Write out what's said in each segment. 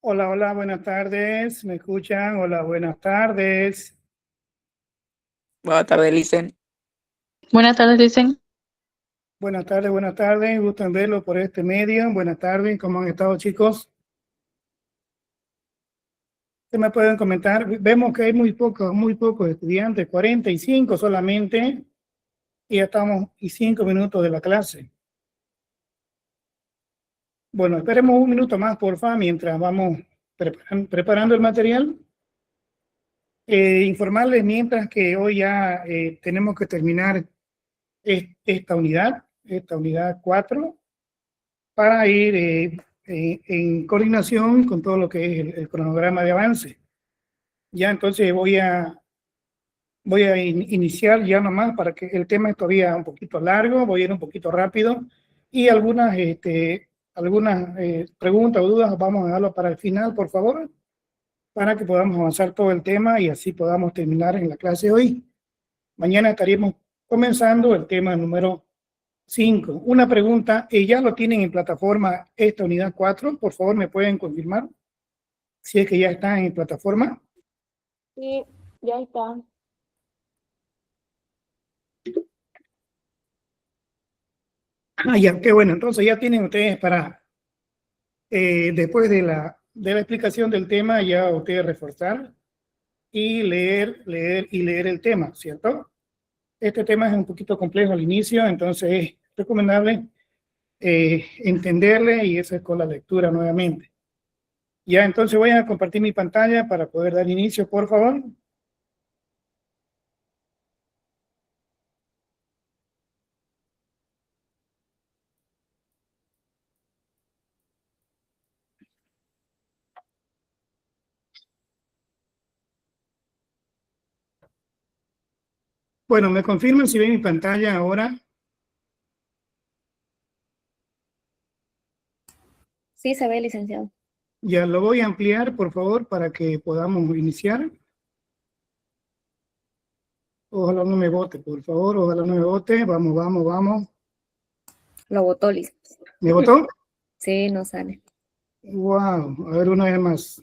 Hola, hola, buenas tardes. ¿Me escuchan? Hola, buenas tardes. Buenas tardes, Licen. Buenas tardes, dicen. Buenas tardes, buenas tardes. Gusto en verlo por este medio. Buenas tardes. ¿Cómo han estado, chicos? ¿Qué me pueden comentar? Vemos que hay muy pocos estudiantes, 45 solamente, y ya estamos y 5 minutos de la clase. Bueno, esperemos un minuto más, porfa, mientras vamos preparando el material. Informarles mientras que hoy ya tenemos que terminar esta unidad 4, para ir en coordinación con todo lo que es el cronograma de avance. Ya entonces voy a iniciar ya nomás para que el tema es todavía un poquito largo, voy a ir un poquito rápido y algunas preguntas o dudas vamos a dejarlo para el final, por favor, para que podamos avanzar todo el tema y así podamos terminar en la clase de hoy. Mañana estaríamos comenzando el tema número 5. Una pregunta, ¿ya lo tienen en plataforma esta unidad 4? Por favor, ¿me pueden confirmar si es que ya está en plataforma? Sí, ya está. Ya, qué bueno. Entonces ya tienen ustedes para, después de la explicación del tema, ya ustedes reforzar y leer el tema, ¿cierto? Este tema es un poquito complejo al inicio, entonces es recomendable entenderle y eso es con la lectura nuevamente. Ya, entonces voy a compartir mi pantalla para poder dar inicio, por favor. Bueno, ¿me confirman si ven mi pantalla ahora? Sí, se ve, licenciado. Ya lo voy a ampliar, por favor, para que podamos iniciar. Ojalá no me vote, por favor, ojalá no me vote. Vamos, vamos, vamos. Lo votó, licenciado. ¿Me votó? Sí, no sale. Wow, a ver una vez más.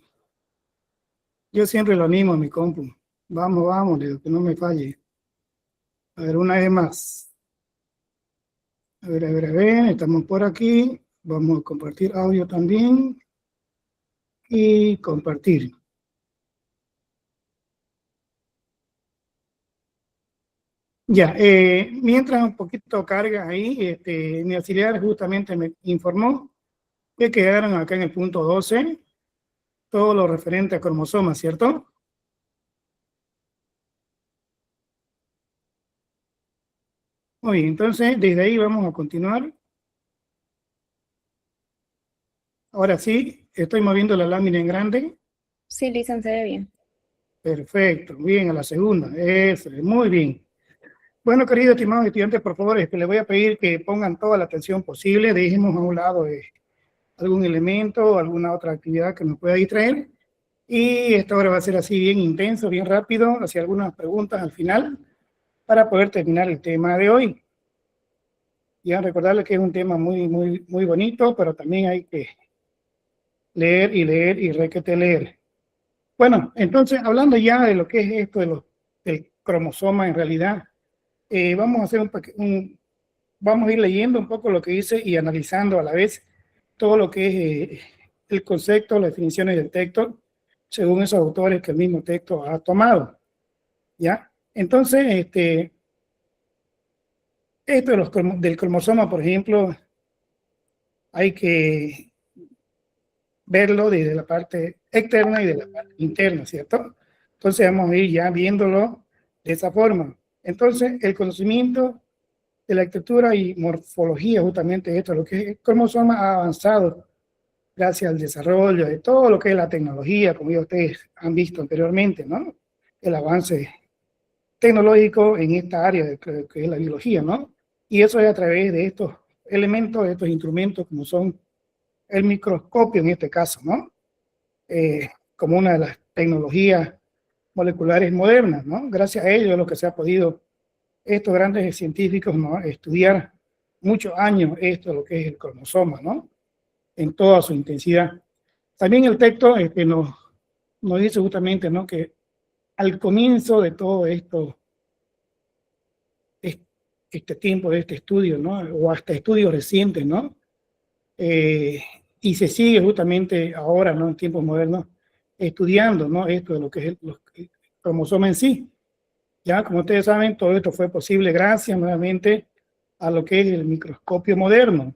Yo siempre lo animo a mi compu. Vamos, vamos, digo, que no me falle. A ver, una vez más. A ver, estamos por aquí. Vamos a compartir audio también. Y compartir. Ya, mientras un poquito carga ahí, mi auxiliar justamente me informó que quedaron acá en el punto 12 todo lo referente a cromosomas, ¿cierto? Muy bien, entonces desde ahí vamos a continuar. Ahora sí, estoy moviendo la lámina en grande. Sí, licenciado, se ve bien. Perfecto, bien, a la segunda. Eso, muy bien. Bueno, queridos estimados estudiantes, por favor, les voy a pedir que pongan toda la atención posible. Dejemos a un lado algún elemento, alguna otra actividad que nos pueda distraer. Y esta hora va a ser así bien intenso, bien rápido, hacia algunas preguntas al final, para poder terminar el tema de hoy. Ya recordarles que es un tema muy, muy, muy bonito, pero también hay que leer y requete leer. Bueno, entonces, hablando ya de lo que es esto del cromosoma en realidad, vamos a hacer vamos a ir leyendo un poco lo que dice y analizando a la vez todo lo que es el concepto, las definiciones del texto, según esos autores que el mismo texto ha tomado. ¿Ya? Entonces, esto del cromosoma, por ejemplo, hay que verlo desde la parte externa y de la parte interna, ¿cierto? Entonces vamos a ir ya viéndolo de esa forma. Entonces, el conocimiento de la estructura y morfología, justamente esto, lo que es el cromosoma ha avanzado gracias al desarrollo de todo lo que es la tecnología, como ya ustedes han visto anteriormente, ¿no? El avance tecnológico en esta área de que es la biología, ¿no? Y eso es a través de estos elementos, de estos instrumentos como son el microscopio en este caso, ¿no? Como una de las tecnologías moleculares modernas, ¿no? Gracias a ello es lo que se ha podido estos grandes científicos, ¿no? Estudiar muchos años esto, lo que es el cromosoma, ¿no? En toda su intensidad. También el texto nos dice justamente, ¿no?, que al comienzo de todo esto, este tiempo de este estudio, ¿no?, o hasta estudios recientes, ¿no?, y se sigue justamente ahora, ¿no?, en tiempos modernos, estudiando, ¿no?, esto de lo que es los cromosomas en sí. Ya, como ustedes saben, todo esto fue posible gracias nuevamente a lo que es el microscopio moderno,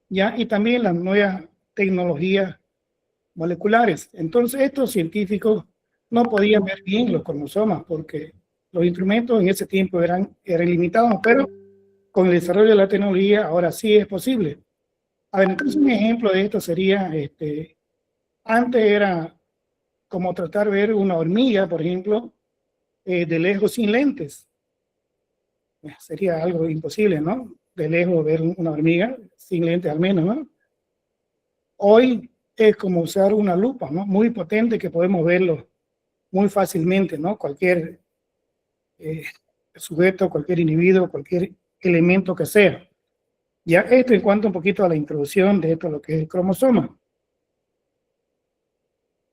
ya, y también las nuevas tecnologías moleculares. Entonces, estos científicos no podían ver bien los cromosomas porque los instrumentos en ese tiempo eran limitados, pero con el desarrollo de la tecnología ahora sí es posible. A ver, entonces un ejemplo de esto sería, antes era como tratar de ver una hormiga, por ejemplo, de lejos sin lentes. Sería algo imposible, ¿no? De lejos ver una hormiga sin lentes al menos, ¿no? Hoy es como usar una lupa, ¿no?, muy potente, que podemos verlo muy fácilmente, ¿no? Cualquier sujeto, cualquier individuo, cualquier elemento que sea. Ya esto en cuanto un poquito a la introducción de esto, lo que es el cromosoma.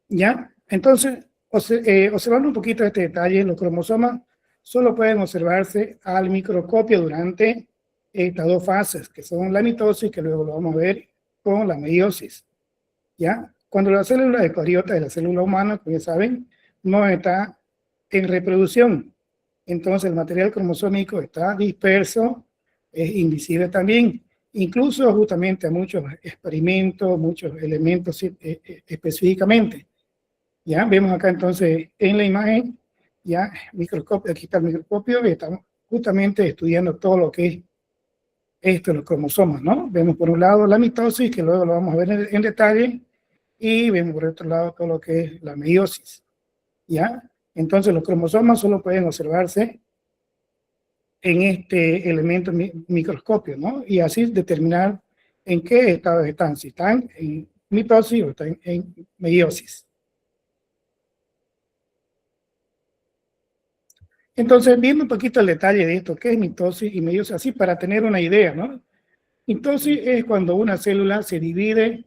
¿Ya? Entonces, observando un poquito este detalle, los cromosomas solo pueden observarse al microscopio durante estas dos fases, que son la mitosis, que luego lo vamos a ver, con la meiosis. ¿Ya? Cuando la célula eucariota de la célula humana, como ya saben, no está en reproducción. Entonces el material cromosómico está disperso, es invisible también. Incluso justamente a muchos experimentos, muchos elementos específicamente. Ya vemos acá entonces en la imagen, ya microscopio, aquí está el microscopio, y estamos justamente estudiando todo lo que es esto, los cromosomas, ¿no? Vemos por un lado la mitosis, que luego lo vamos a ver en detalle, y vemos por otro lado todo lo que es la meiosis, ¿ya? Entonces los cromosomas solo pueden observarse en este elemento microscopio, ¿no? Y así determinar en qué estado están, si están en mitosis o están en meiosis. Entonces, viendo un poquito el detalle de esto, qué es mitosis y meiosis, así para tener una idea, ¿no? Mitosis es cuando una célula se divide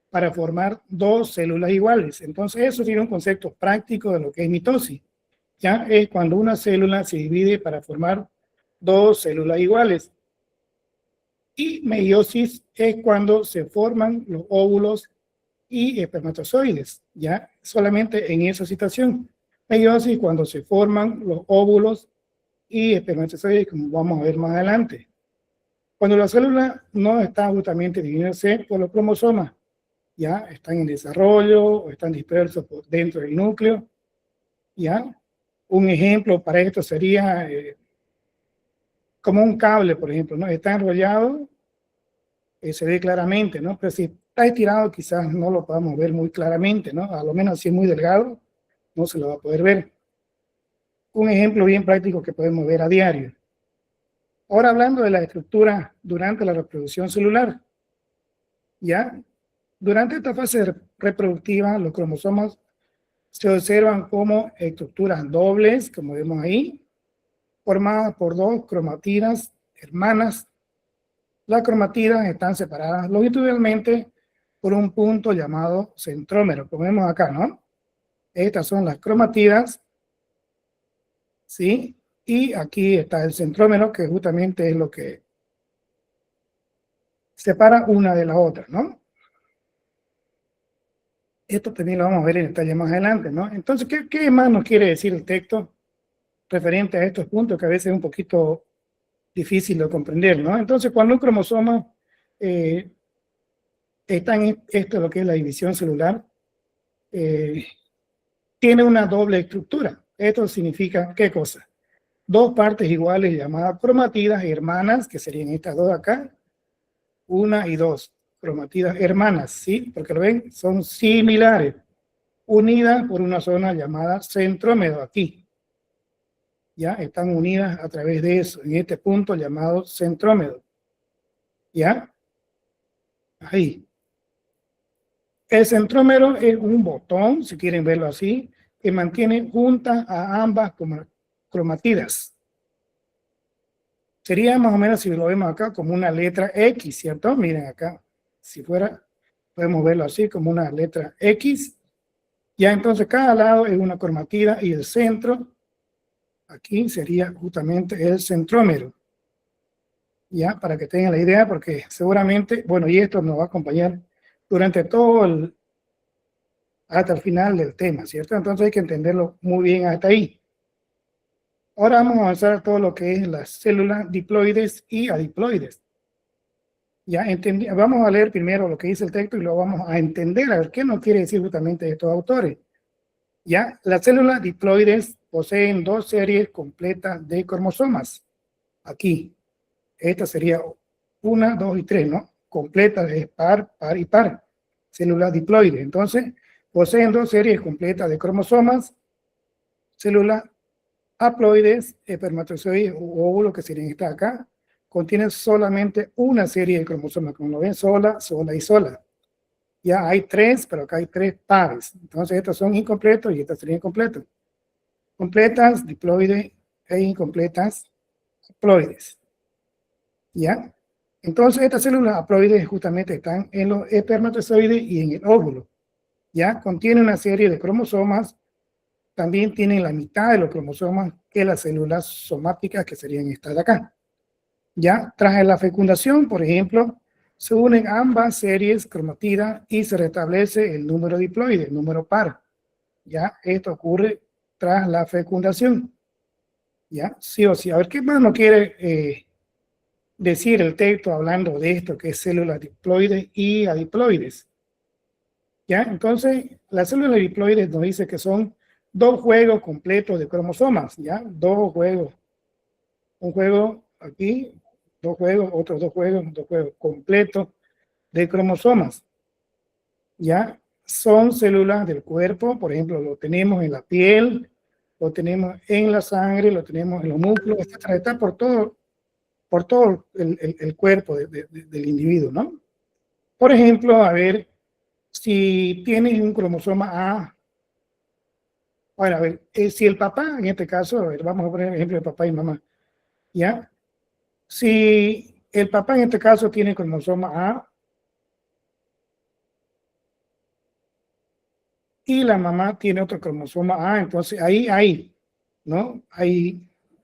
para formar dos células iguales. Entonces, eso tiene un concepto práctico de lo que es mitosis. Ya es cuando una célula se divide para formar dos células iguales. Y meiosis es cuando se forman los óvulos y espermatozoides, ya solamente en esa situación. Meiosis cuando se forman los óvulos y espermatozoides, como vamos a ver más adelante. Cuando la célula no está justamente dividiéndose por los cromosomas, ya están en desarrollo o están dispersos por dentro del núcleo, ya. Un ejemplo para esto sería como un cable, por ejemplo, ¿no? Está enrollado, se ve claramente, ¿no? Pero si está estirado, quizás no lo podamos ver muy claramente, ¿no? A lo menos si es muy delgado, no se lo va a poder ver. Un ejemplo bien práctico que podemos ver a diario. Ahora hablando de la estructura durante la reproducción celular, ¿ya? Durante esta fase reproductiva, los cromosomas se observan como estructuras dobles, como vemos ahí, formadas por dos cromatidas hermanas. Las cromatidas están separadas longitudinalmente por un punto llamado centrómero, como vemos acá, ¿no? Estas son las cromatidas, ¿sí? Y aquí está el centrómero, que justamente es lo que separa una de la otra, ¿no? Esto también lo vamos a ver en detalle más adelante, ¿no? Entonces, ¿qué más nos quiere decir el texto referente a estos puntos que a veces es un poquito difícil de comprender, ¿no? Entonces, cuando un cromosoma está en esto, lo que es la división celular, tiene una doble estructura. Esto significa, ¿qué cosa? Dos partes iguales llamadas cromatidas hermanas, que serían estas dos acá, una y dos, cromatidas hermanas, ¿sí? Porque lo ven, son similares, unidas por una zona llamada centrómero aquí. ¿Ya? Están unidas a través de eso, en este punto llamado centrómero. ¿Ya? Ahí. El centrómero es un botón, si quieren verlo así, que mantiene juntas a ambas cromatidas. Sería más o menos, si lo vemos acá, como una letra X, ¿cierto? Miren acá, si fuera Podemos verlo así como una letra X. Ya entonces cada lado es una cromatida y el centro, aquí sería justamente el centrómero. Ya, para que tengan la idea, porque seguramente, bueno, y esto nos va a acompañar durante todo hasta el final del tema, ¿cierto? Entonces hay que entenderlo muy bien hasta ahí. Ahora vamos a avanzar a todo lo que es las células diploides y adiploides. Ya vamos a leer primero lo que dice el texto y lo vamos a entender, a ver qué nos quiere decir justamente estos autores. Ya, las células diploides poseen 2 series completas de cromosomas. Aquí, esta sería 1, 2 y 3, ¿no? Completa es par, par y par. Células diploides. Entonces, poseen 2 series completas de cromosomas. Células haploides, espermatozoides u óvulos, que serían estas acá, contienen solamente una serie de cromosomas. Como lo ven, sola, sola y sola. Ya hay 3, pero acá hay 3 pares. Entonces, estos son incompletos y estas serían completos. Completas, diploides e incompletas, haploides. ¿Ya? Entonces, estas células haploides justamente están en los espermatozoides y en el óvulo. ¿Ya? Contienen una serie de cromosomas. También tienen la mitad de los cromosomas que las células somáticas, que serían estas de acá. ¿Ya? Tras la fecundación, por ejemplo, se unen ambas series cromatidas y se restablece el número diploide, el número par. ¿Ya? Esto ocurre tras la fecundación. ¿Ya? Sí o sí. A ver, ¿qué más nos quiere decir el texto hablando de esto, que es células diploides y adiploides? ¿Ya? Entonces, las células diploides nos dice que son 2 juegos completos de cromosomas, ¿ya? 2 juegos. Un juego aquí, 2 juegos, otros 2 juegos completos de cromosomas. ¿Ya? Son células del cuerpo, por ejemplo, lo tenemos en la piel, lo tenemos en la sangre, lo tenemos en los músculos, etc. Está por todo el cuerpo del individuo, ¿no? Por ejemplo, a ver, si tienes un cromosoma A, bueno, a ver, si el papá, en este caso, a ver, vamos a poner el ejemplo de papá y mamá, ¿ya? Si el papá en este caso tiene cromosoma A y la mamá tiene otro cromosoma A, entonces ahí, ¿no? Ahí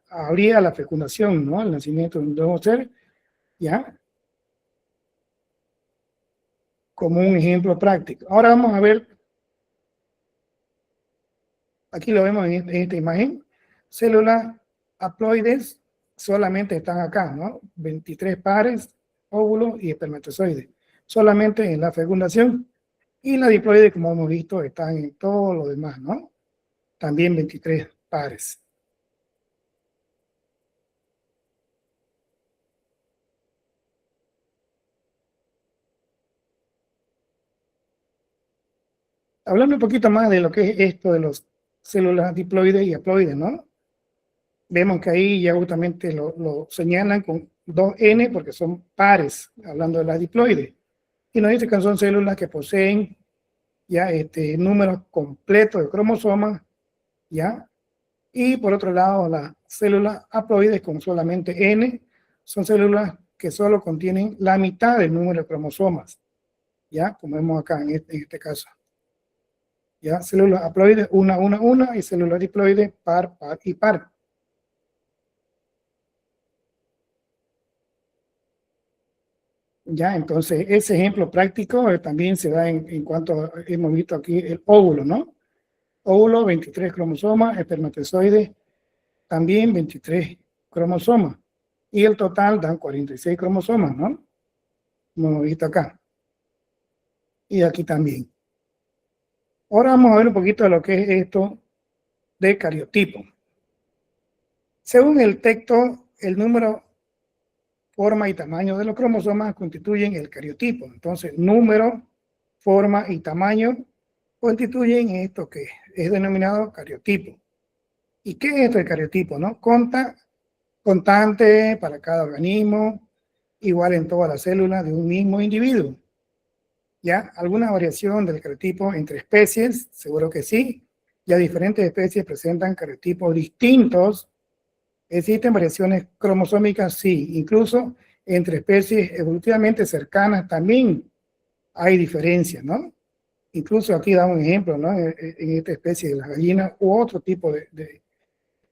habría la fecundación, ¿no? El nacimiento de un nuevo ser, ¿ya? Como un ejemplo práctico. Ahora vamos a ver, aquí lo vemos en esta imagen, células haploides solamente están acá, ¿no? 23 pares, óvulos y espermatozoides, solamente en la fecundación. Y la diploide, como hemos visto, están en todo lo demás, ¿no? También 23 pares. Hablando un poquito más de lo que es esto de las células diploides y haploides, ¿no? Vemos que ahí ya justamente lo señalan con 2N porque son pares, hablando de las diploides. Y nos dice que son células que poseen ya números completos de cromosomas, ¿ya? Y por otro lado, las células haploides con solamente N son células que solo contienen la mitad del número de cromosomas, ¿ya? Como vemos acá en este caso. ¿Ya? Células haploides, una, y células diploides, par, par y par. Ya, entonces ese ejemplo práctico también se da en cuanto hemos visto aquí el óvulo, ¿no? Óvulo, 23 cromosomas, espermatozoides, también 23 cromosomas. Y el total dan 46 cromosomas, ¿no? Como hemos visto acá. Y aquí también. Ahora vamos a ver un poquito de lo que es esto de cariotipo. Según el texto, el número, forma y tamaño de los cromosomas constituyen el cariotipo. Entonces, número, forma y tamaño constituyen esto que es denominado cariotipo. ¿Y qué es esto de cariotipo? ¿No? Constante para cada organismo, igual en todas las células de un mismo individuo. ¿Ya? ¿Alguna variación del cariotipo entre especies? Seguro que sí. Ya diferentes especies presentan cariotipos distintos. ¿Existen variaciones cromosómicas? Sí. Incluso entre especies evolutivamente cercanas también hay diferencias, ¿no? Incluso aquí da un ejemplo, ¿no? En esta especie de las gallinas u otro tipo en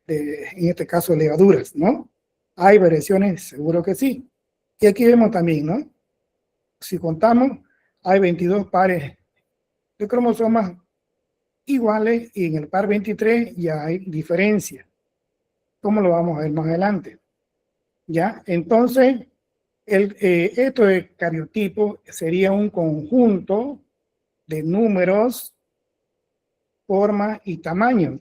este caso, levaduras, ¿no? ¿Hay variaciones? Seguro que sí. Y aquí vemos también, ¿no? Si contamos, hay 22 pares de cromosomas iguales y en el par 23 ya hay diferencia. ¿Cómo lo vamos a ver más adelante? ¿Ya? Entonces, esto de cariotipo sería un conjunto de números, forma y tamaño,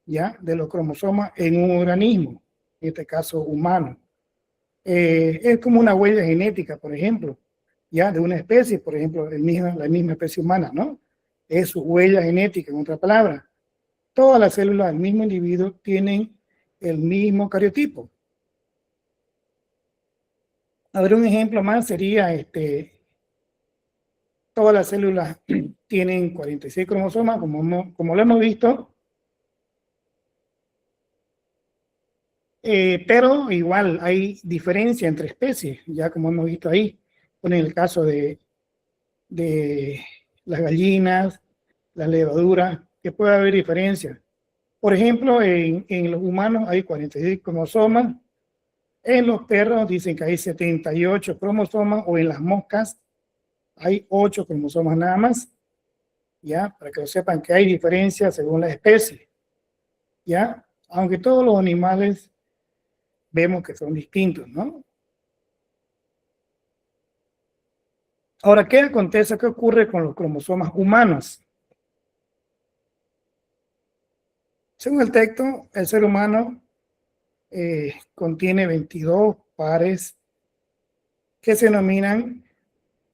¿ya? De los cromosomas en un organismo, en este caso humano. Es como una huella genética, por ejemplo, ¿ya? De una especie, por ejemplo, la misma especie humana, ¿no? Es su huella genética, en otra palabra. Todas las células del mismo individuo tienen el mismo cariotipo. A ver, un ejemplo más sería, todas las células tienen 46 cromosomas, como lo hemos visto, pero igual hay diferencia entre especies, ya como hemos visto ahí, en el caso de las gallinas, las levaduras, que puede haber diferencia. Por ejemplo, en los humanos hay 46 cromosomas, en los perros dicen que hay 78 cromosomas, o en las moscas hay 8 cromosomas nada más, ¿ya? Para que lo sepan que hay diferencia según la especie, ¿ya? Aunque todos los animales vemos que son distintos, ¿no? Ahora, ¿qué acontece? ¿Qué ocurre con los cromosomas humanos? Según el texto, el ser humano contiene 22 pares que se denominan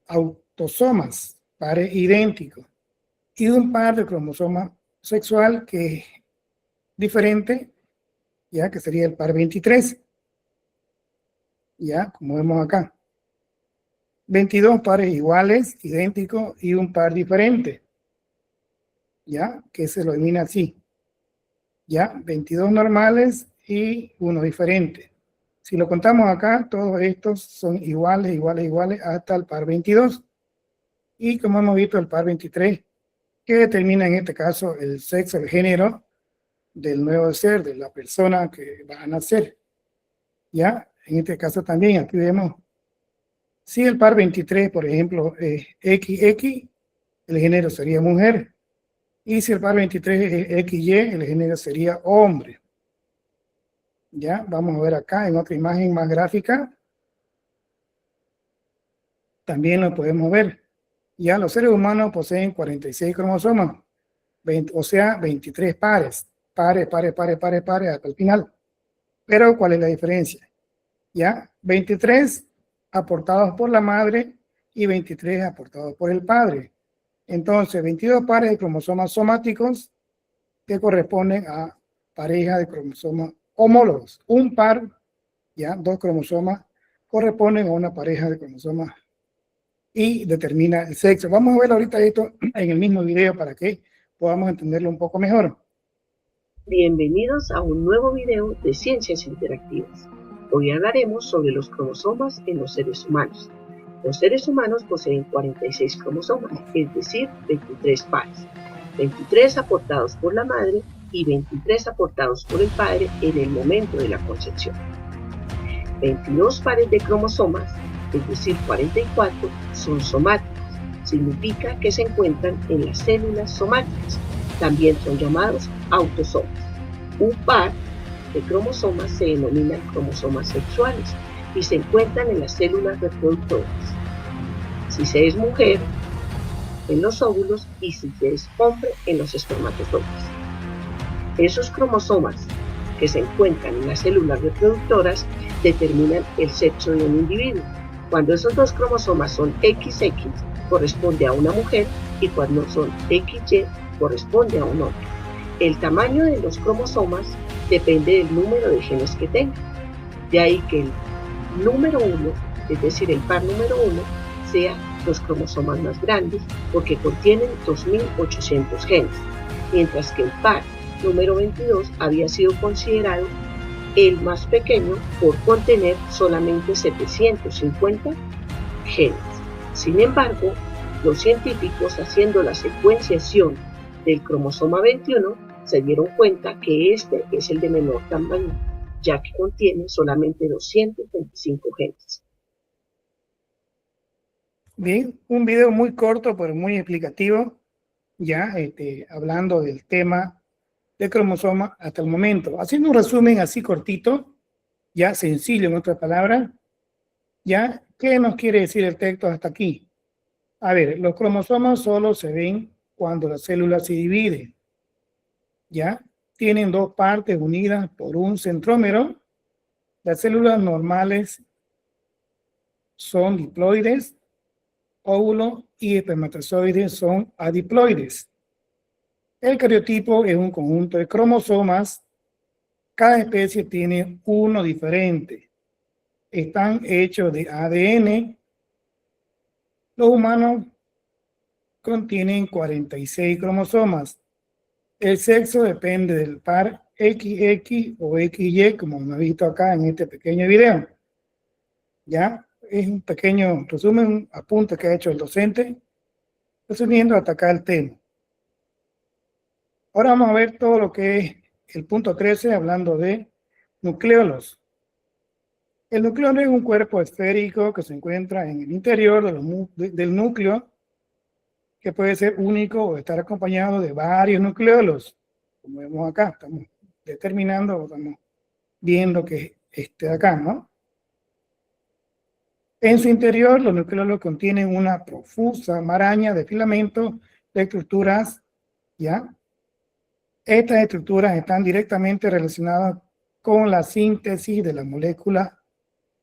autosomas, pares idénticos, y un par de cromosoma sexual que es diferente, ya que sería el par 23, ya como vemos acá. 22 pares iguales, idénticos, y un par diferente, ya que se lo denomina así, ya 22 normales y uno diferente. Si lo contamos acá, todos estos son iguales, hasta el par 22. Y como hemos visto, el par 23, que determina en este caso el sexo, el género del nuevo ser, de la persona que va a nacer. ¿Ya? En este caso también, aquí vemos, si el par 23, por ejemplo, es XX, el género sería mujer. Y si el par 23 es XY, el género sería hombre. Ya, vamos a ver acá en otra imagen más gráfica. También lo podemos ver. Ya los seres humanos poseen 46 cromosomas, o sea, 23 pares. Pares, hasta el final. Pero, ¿cuál es la diferencia? Ya, 23 aportados por la madre y 23 aportados por el padre. Entonces, 22 pares de cromosomas somáticos que corresponden a pareja de cromosomas homólogos. Un par, ya, 2 cromosomas, corresponden a una pareja de cromosomas y determina el sexo. Vamos a ver ahorita esto en el mismo video para que podamos entenderlo un poco mejor. Bienvenidos a un nuevo video de Ciencias Interactivas. Hoy hablaremos sobre los cromosomas en los seres humanos. Los seres humanos poseen 46 cromosomas, es decir, 23 pares. 23 aportados por la madre y 23 aportados por el padre en el momento de la concepción. 22 pares de cromosomas, es decir, 44, son somáticos. Significa que se encuentran en las células somáticas. También son llamados autosomas. Un par de cromosomas se denominan cromosomas sexuales y se encuentran en las células reproductoras. Si se es mujer, en los óvulos, y si se es hombre, en los espermatozoides. Esos cromosomas que se encuentran en las células reproductoras determinan el sexo de un individuo. Cuando esos dos cromosomas son XX, corresponde a una mujer, y cuando son XY, corresponde a un hombre. El tamaño de los cromosomas depende del número de genes que tengan. De ahí que el número 1, es decir, el par número 1, sea los cromosomas más grandes porque contienen 2.800 genes, mientras que el par número 22 había sido considerado el más pequeño por contener solamente 750 genes. Sin embargo, Los científicos, haciendo la secuenciación del cromosoma 21, se dieron cuenta que este es el de menor tamaño, ya que contiene solamente 225 genes. Bien, un video muy corto pero muy explicativo, ya hablando del tema de cromosoma hasta el momento. Haciendo un resumen así cortito, ya sencillo en otras palabras, ya, ¿qué nos quiere decir el texto hasta aquí? A ver, los cromosomas solo se ven cuando la célula se divide, ya, tienen dos partes unidas por un centrómero. Las células normales son diploides, óvulo y espermatozoides son adiploides. El cariotipo es un conjunto de cromosomas. Cada especie tiene uno diferente. Están hechos de ADN. Los humanos contienen 46 cromosomas. El sexo depende del par XX o XY, como hemos visto acá en este pequeño video. ¿Ya? Es un pequeño resumen, un apunte que ha hecho el docente, resumiendo hasta acá el tema. Ahora vamos a ver todo lo que es el punto 13, hablando de nucleolos. El nucleolo es un cuerpo esférico que se encuentra en el interior del núcleo, que puede ser único o estar acompañado de varios nucleolos. Como vemos acá, estamos determinando, estamos viendo que este de acá, ¿no? En su interior, los nucleolos contienen una profusa maraña de filamentos de estructuras, ¿ya? Estas estructuras están directamente relacionadas con la síntesis de la molécula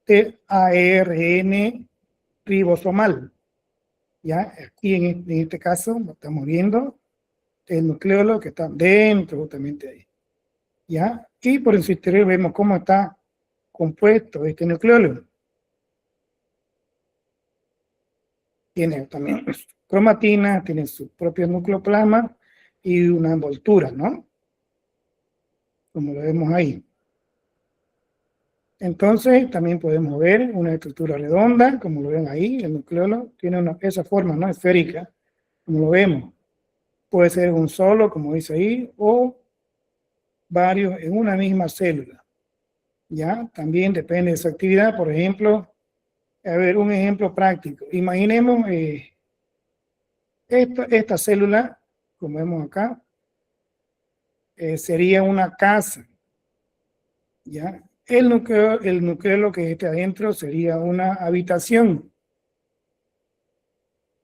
de ARN ribosomal. ¿Ya? Aquí en este caso lo estamos viendo el nucleolo que está dentro justamente ahí. ¿Ya? Y por su interior vemos cómo está compuesto este nucleolo. Tiene también cromatina, tiene su propio nucleoplasma y una envoltura, ¿no? Como lo vemos ahí. Entonces, también podemos ver una estructura redonda, como lo ven ahí, el nucleolo tiene esa forma, ¿no? Esférica, como lo vemos. Puede ser un solo, como dice ahí, o varios en una misma célula. ¿Ya? También depende de su actividad. Por ejemplo, a ver, un ejemplo práctico. Imaginemos esta célula, como vemos acá, sería una casa. ¿Ya? El nucleolo que esté adentro sería una habitación.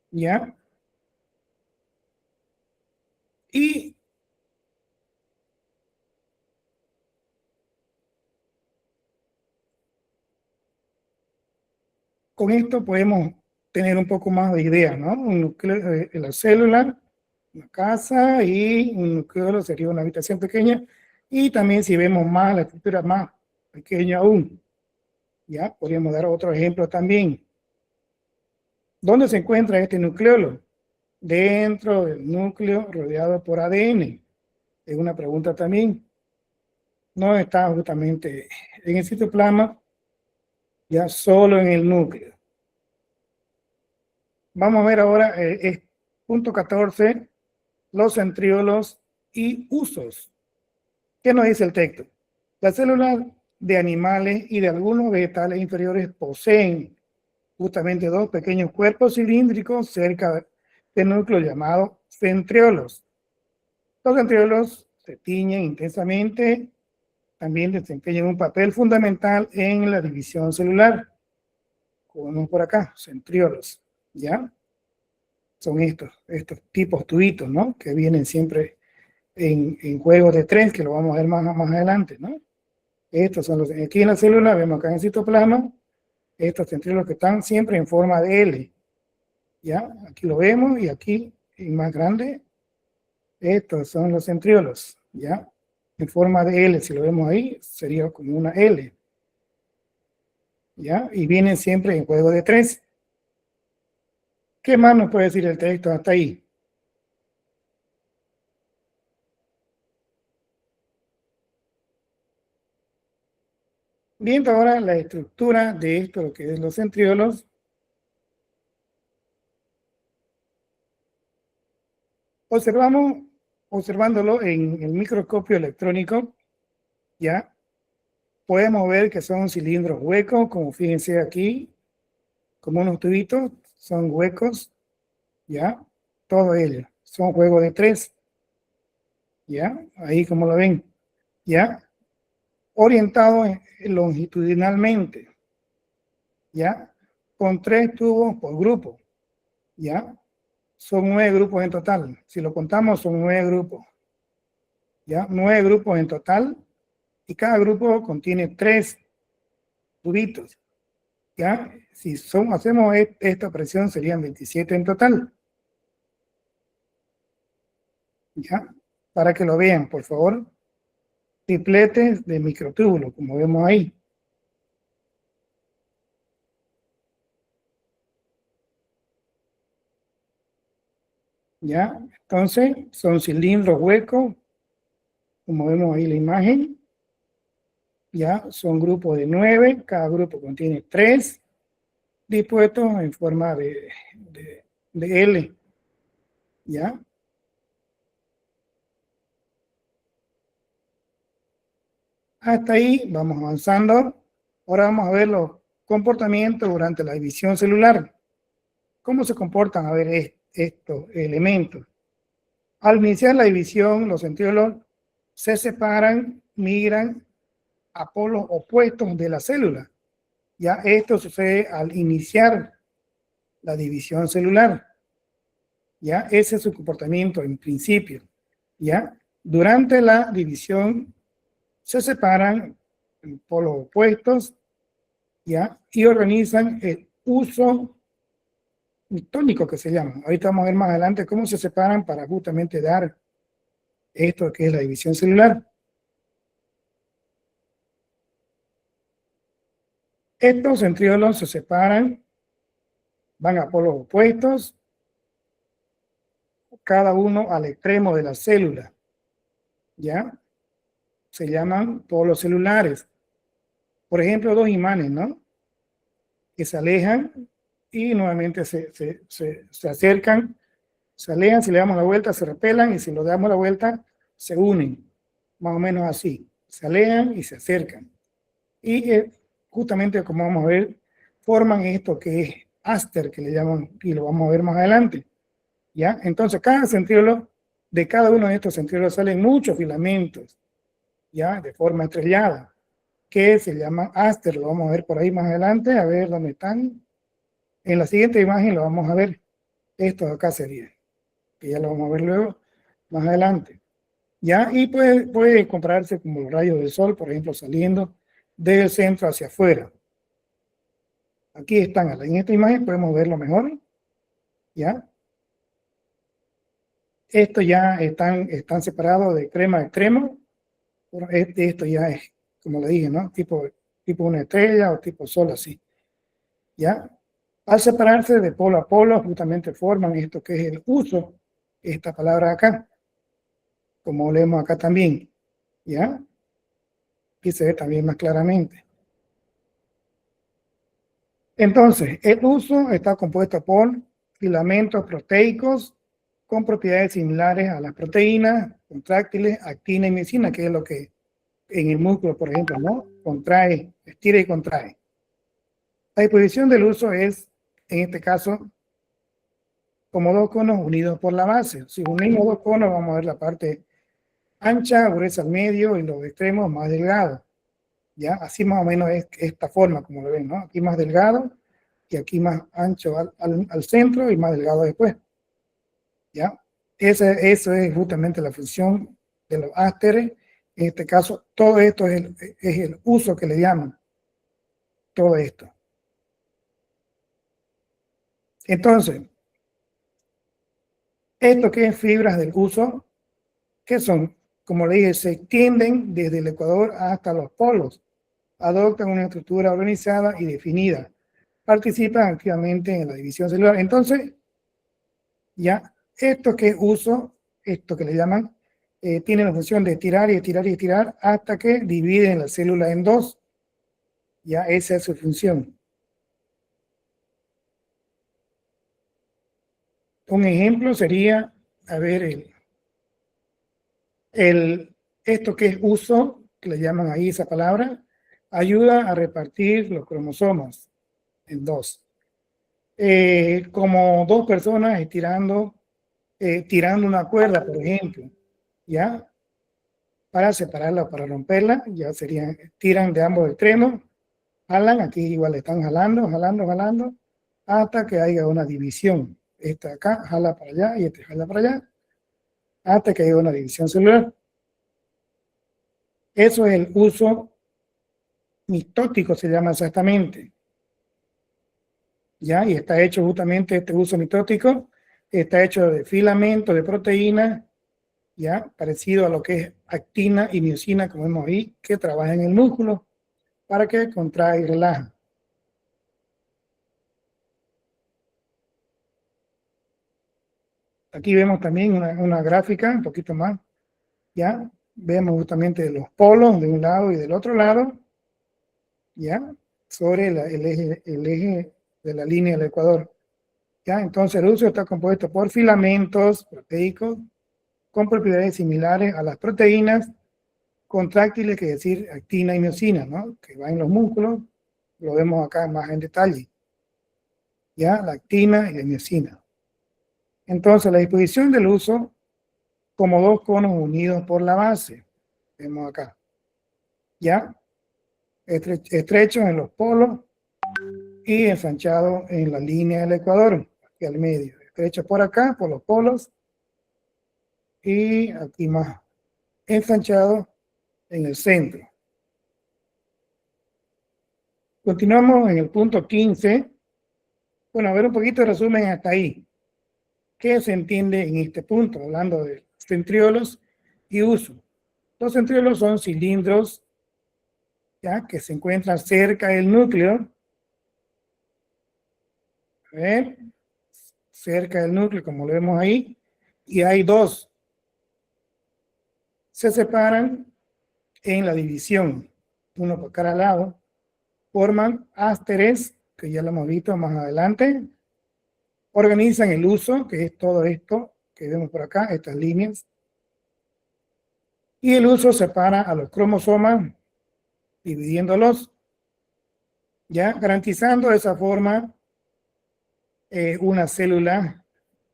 ¿Ya? Y con esto podemos tener un poco más de idea, ¿no? Un núcleo, la célula, una casa, y un nucleolo sería una habitación pequeña. Y también si vemos más, la estructura más pequeña aún, ¿ya? Podríamos dar otro ejemplo también. ¿Dónde se encuentra este nucleolo? Dentro del núcleo rodeado por ADN. Es una pregunta también. No está justamente en el citoplasma, ya solo en el núcleo. Vamos a ver ahora punto 14, los centriolos y usos. ¿Qué nos dice el texto? Las células de animales y de algunos vegetales inferiores poseen justamente dos pequeños cuerpos cilíndricos cerca del núcleo llamados centriolos. Los centriolos se tiñen intensamente, también desempeñan un papel fundamental en la división celular. Como vemos por acá, centriolos, ¿ya? Son estos tipos tubitos, ¿no? Que vienen siempre en juegos de tres, que lo vamos a ver más adelante, ¿no? Estos son los, aquí en la célula, vemos acá en el citoplasma, estos centriolos que están siempre en forma de L, ¿ya? Aquí lo vemos, y aquí, en más grande, estos son los centriolos, ¿ya? En forma de L, si lo vemos ahí, sería como una L, ¿ya? Y vienen siempre en juego de tres. ¿Qué más nos puede decir el texto hasta ahí? Viendo ahora la estructura de esto, lo que es los centriolos, Observándolo en el microscopio electrónico, ya podemos ver que son cilindros huecos, como fíjense aquí, como unos tubitos, son huecos, ya, todo ello, son juegos de 3, ya, ahí como lo ven, ya, orientado longitudinalmente, ya, con 3 tubos por grupo, ya, son 9 grupos en total, si lo contamos son 9 grupos, ya, 9 grupos en total, y cada grupo contiene 3 tubitos, ya, si hacemos esta presión serían 27 en total, ya, para que lo vean, por favor, tripletes de microtúbulos, como vemos ahí. Ya, entonces son cilindros huecos, como vemos ahí la imagen. Ya, son grupos de 9, cada grupo contiene 3 dispuestos en forma de L. Ya. Hasta ahí vamos avanzando. Ahora vamos a ver los comportamientos durante la división celular. ¿Cómo se comportan? A ver, estos elementos. Al iniciar la división, los centriolos se separan, migran a polos opuestos de la célula. Ya esto sucede al iniciar la división celular. Ya ese es su comportamiento en principio. Ya durante la división se separan en polos opuestos, ya, y organizan el uso tónico que se llama. Ahorita vamos a ver más adelante cómo se separan para justamente dar esto que es la división celular. Estos centriolos se separan, van a polos opuestos, cada uno al extremo de la célula, ¿ya? Se llaman polos celulares. Por ejemplo, 2 imanes, ¿no? Que se alejan y nuevamente se acercan, se alejan, si le damos la vuelta se repelan y si le damos la vuelta se unen, más o menos así. Se alejan y se acercan. Y justamente como vamos a ver, forman esto que es áster, que le llaman, y lo vamos a ver más adelante. ¿Ya? Entonces, cada centriolo, de cada uno de estos centriolos salen muchos filamentos, ¿ya? De forma estrellada, que se llaman áster. Lo vamos a ver por ahí más adelante, a ver dónde están. En la siguiente imagen lo vamos a ver. Esto de acá sería, que ya lo vamos a ver luego, más adelante. ¿Ya? Y puede compararse como los rayos del sol, por ejemplo, saliendo del centro hacia afuera. Aquí están, en esta imagen podemos verlo mejor. ¿Ya? Estos ya están separados de extremo a extremo. Esto ya es, como le dije, ¿no? Tipo una estrella o tipo sol, así. ¿Ya? Al separarse de polo a polo, justamente forman esto que es el uso, esta palabra acá, como leemos acá también. ¿Ya? Aquí se ve también más claramente. Entonces, el uso está compuesto por filamentos proteicos con propiedades similares a las proteínas, contráctiles, actina y miosina, que es lo que en el músculo, por ejemplo, ¿no? Contrae, estira y contrae. La disposición del uso es, en este caso, como 2 conos unidos por la base. Si unimos 2 conos, vamos a ver la parte ancha, gruesa al medio y los extremos más delgados. ¿Ya? Así más o menos es esta forma, como lo ven, ¿no? Aquí más delgado y aquí más ancho al centro y más delgado después. ¿Ya? Eso es justamente la función de los ásteres. En este caso, todo esto es el uso que le llaman. Todo esto. Entonces, esto que es fibras del uso, que son, como le dije, se extienden desde el ecuador hasta los polos, adoptan una estructura organizada y definida, participan activamente en la división celular. Entonces, ya, esto que es uso, esto que le llaman, tiene la función de estirar y estirar y estirar hasta que dividen la célula en 2. Ya, esa es su función. Un ejemplo sería a ver, esto que es uso, que le llaman ahí esa palabra, ayuda a repartir los cromosomas en dos. Como dos personas tirando una cuerda, por ejemplo, ¿ya? Para separarla, para romperla, ya serían, tiran de ambos extremos, jalan, aquí igual están jalando, hasta que haya una división. Esta acá jala para allá y este jala para allá, hasta que haya una división celular. Eso es el uso mitótico, se llama exactamente. ¿Ya? Y está hecho justamente este uso mitótico, está hecho de filamento, de proteína, ¿ya? Parecido a lo que es actina y miosina, como vemos ahí, que trabaja en el músculo para que contrae y relaje. Aquí vemos también una gráfica, un poquito más, ¿ya? Vemos justamente los polos de un lado y del otro lado, ¿ya? Sobre el eje de la línea del ecuador. ¿Ya? Entonces el uso está compuesto por filamentos proteicos con propiedades similares a las proteínas contráctiles, que es decir, actina y miosina, ¿no? Que va en los músculos, lo vemos acá más en detalle. ¿Ya? La actina y la miosina. Entonces la disposición del uso como dos conos unidos por la base, vemos acá. ¿Ya? Estrechos en los polos y ensanchados en la línea del ecuador, aquí al medio. Estrechos por acá, por los polos, y aquí más ensanchado en el centro. Continuamos en el punto 15. Bueno, a ver un poquito de resumen hasta ahí. ¿Qué se entiende en este punto? Hablando de centriolos y uso. Los centriolos son cilindros, ¿ya? Que se encuentran cerca del núcleo. A ver, cerca del núcleo, como lo vemos ahí. Y hay dos. Se separan en la división, uno por cada lado. Forman ásteres, que ya lo hemos visto más adelante. Organizan el uso, que es todo esto que vemos por acá, estas líneas. Y el uso separa a los cromosomas, dividiéndolos, ya garantizando de esa forma una célula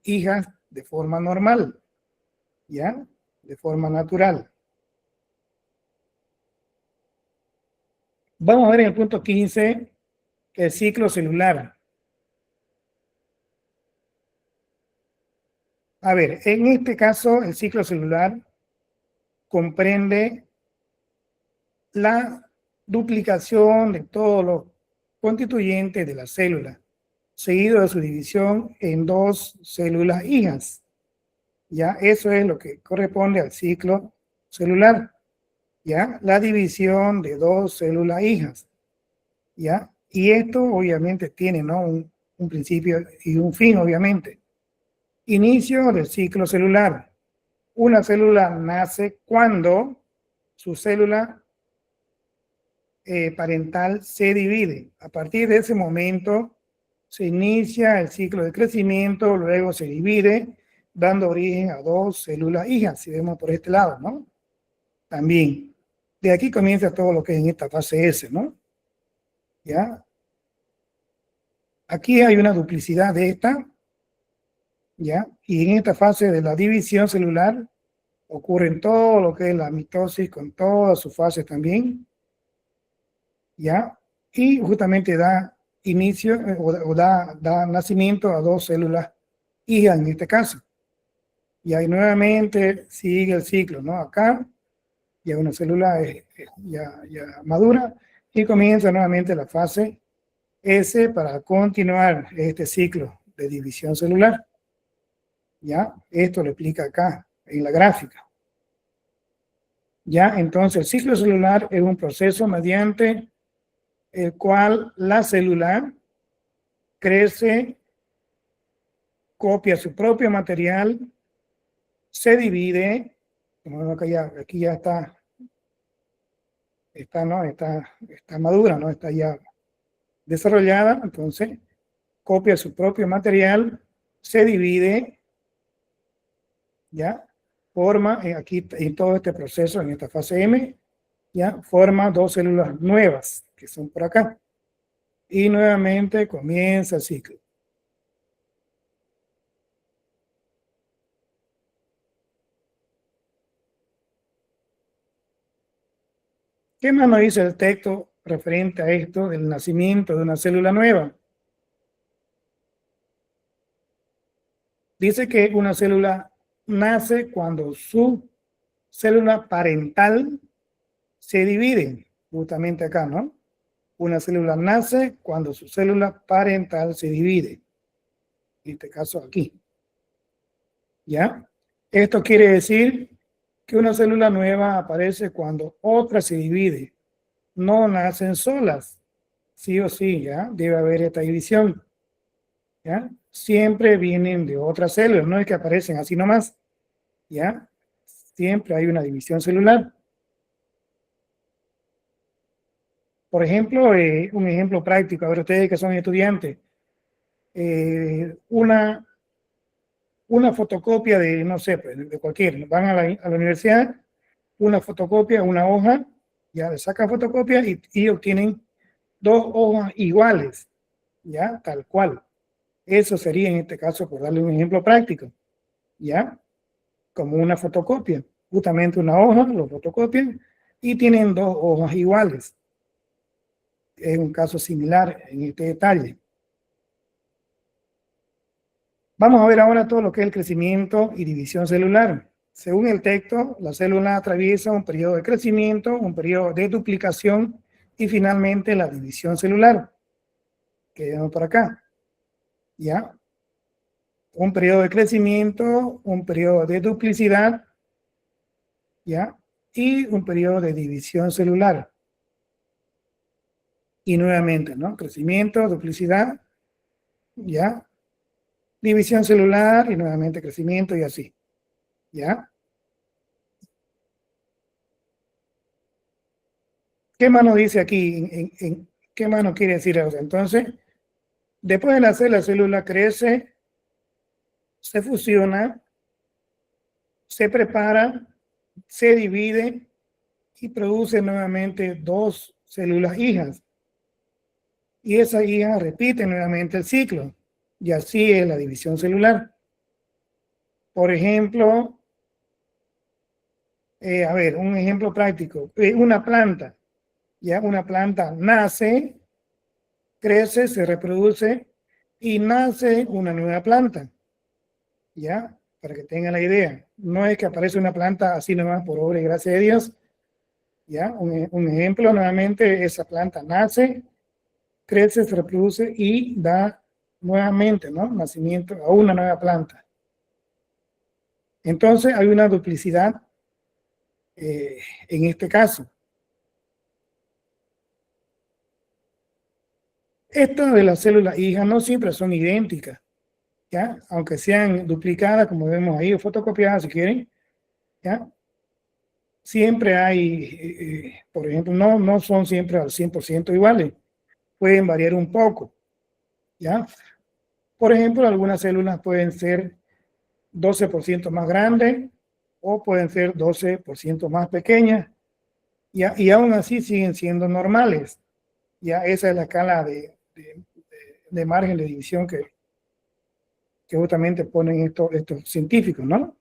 hija de forma normal, ya, de forma natural. Vamos a ver en el punto 15 el ciclo celular. A ver, en este caso el ciclo celular comprende la duplicación de todos los constituyentes de la célula, seguido de su división en dos células hijas. Ya, eso es lo que corresponde al ciclo celular. Ya, la división de dos células hijas. Ya, y esto obviamente tiene, ¿no? un principio y un fin, obviamente. Inicio del ciclo celular. Una célula nace cuando su célula parental se divide. A partir de ese momento se inicia el ciclo de crecimiento, luego se divide, dando origen a dos células hijas, si vemos por este lado, ¿no? También. De aquí comienza todo lo que es en esta fase S, ¿no? ¿Ya? Aquí hay una duplicidad de esta, ¿ya? Y en esta fase de la división celular ocurre todo lo que es la mitosis con todas sus fases también, ¿ya? Y justamente da inicio o da nacimiento a dos células hijas en este caso. Y ahí nuevamente sigue el ciclo, ¿no? Acá ya una célula ya madura y comienza nuevamente la fase S para continuar este ciclo de división celular. ¿Ya? Esto lo explica acá en la gráfica. ¿Ya? Entonces el ciclo celular es un proceso mediante el cual la célula crece, copia su propio material, se divide, como aquí ya está madura, ¿no? Está ya desarrollada, entonces copia su propio material, se divide ¿ya? Forma, aquí en todo este proceso, en esta fase M, ¿ya? Forma dos células nuevas, que son por acá. Y nuevamente comienza el ciclo. ¿Qué más nos dice el texto referente a esto del nacimiento de una célula nueva? Dice que una célula nace cuando su célula parental se divide, justamente acá, ¿no? Una célula nace cuando su célula parental se divide. En este caso aquí. ¿Ya? Esto quiere decir que una célula nueva aparece cuando otra se divide. No nacen solas. Sí o sí, ¿ya? Debe haber esta división. ¿Ya? Siempre vienen de otras células, no es que aparecen así nomás. ¿Ya? Siempre hay una división celular. Por ejemplo, un ejemplo práctico, a ver, ustedes que son estudiantes, una fotocopia de, no sé, pues, de cualquier, van a la universidad, una fotocopia, una hoja, ya le sacan fotocopia y obtienen dos hojas iguales, ya, tal cual. Eso sería en este caso, por darle un ejemplo práctico, ya, como una fotocopia, justamente una hoja, lo fotocopian y tienen dos hojas iguales. Es un caso similar en este detalle. Vamos a ver ahora todo lo que es el crecimiento y división celular. Según el texto, la célula atraviesa un periodo de crecimiento, un periodo de duplicación y finalmente la división celular, que vemos por acá. ¿Ya? Un periodo de crecimiento, un periodo de duplicidad, ¿ya? Y un periodo de división celular. Y nuevamente, ¿no? Crecimiento, duplicidad, ¿ya? División celular y nuevamente crecimiento y así. ¿Ya? ¿Qué más nos dice aquí? ¿Qué más nos quiere decir eso? Entonces, después de nacer, la célula crece, se fusiona, se prepara, se divide y produce nuevamente dos células hijas. Y esas hijas repiten nuevamente el ciclo. Y así es la división celular. Por ejemplo, a ver, un ejemplo práctico. Una planta. Ya una planta nace, crece, se reproduce y nace una nueva planta. ¿Ya? Para que tengan la idea. No es que aparece una planta así nomás por obra y gracia de Dios. ¿Ya? Un ejemplo, nuevamente, esa planta nace, crece, se reproduce y da nuevamente, ¿no? Nacimiento a una nueva planta. Entonces, hay una duplicidad en este caso. Estas de las células hijas no siempre son idénticas, ¿ya? Aunque sean duplicadas, como vemos ahí, o fotocopiadas si quieren, ¿ya? Siempre hay, por ejemplo, no son siempre al 100% iguales, pueden variar un poco, ¿ya? Por ejemplo, algunas células pueden ser 12% más grandes o pueden ser 12% más pequeñas, ¿ya? Y aún así siguen siendo normales, ¿ya? Esa es la escala de margen de división que justamente ponen estos científicos, ¿no?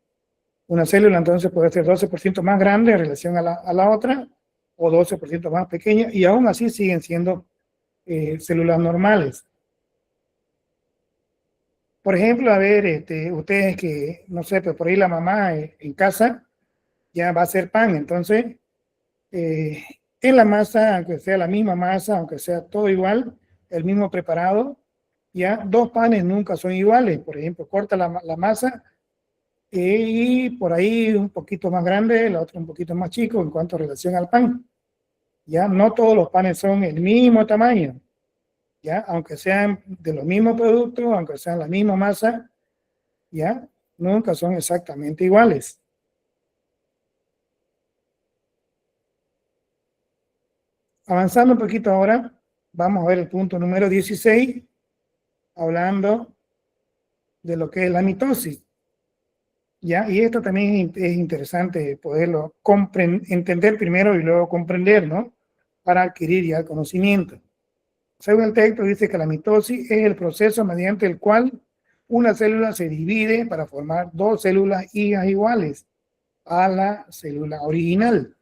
Una célula entonces puede ser 12% más grande en relación a la otra o 12% más pequeña y aún así siguen siendo células normales. Por ejemplo, a ver, ustedes que, no sé, pero por ahí la mamá en casa ya va a hacer pan, entonces en la masa, aunque sea la misma masa, aunque sea todo igual, el mismo preparado, ya dos panes nunca son iguales. Por ejemplo, corta la masa y por ahí un poquito más grande, la otra un poquito más chico en cuanto a relación al pan. Ya no todos los panes son el mismo tamaño, ya aunque sean de los mismos productos, aunque sean la misma masa, ya nunca son exactamente iguales. Avanzando un poquito ahora, vamos a ver el punto número 16, hablando de lo que es la mitosis. ¿ya? Y esto también es interesante poderlo entender primero y luego comprender, ¿no? Para adquirir ya el conocimiento. Según el texto, dice que la mitosis es el proceso mediante el cual una célula se divide para formar dos células hijas iguales a la célula original.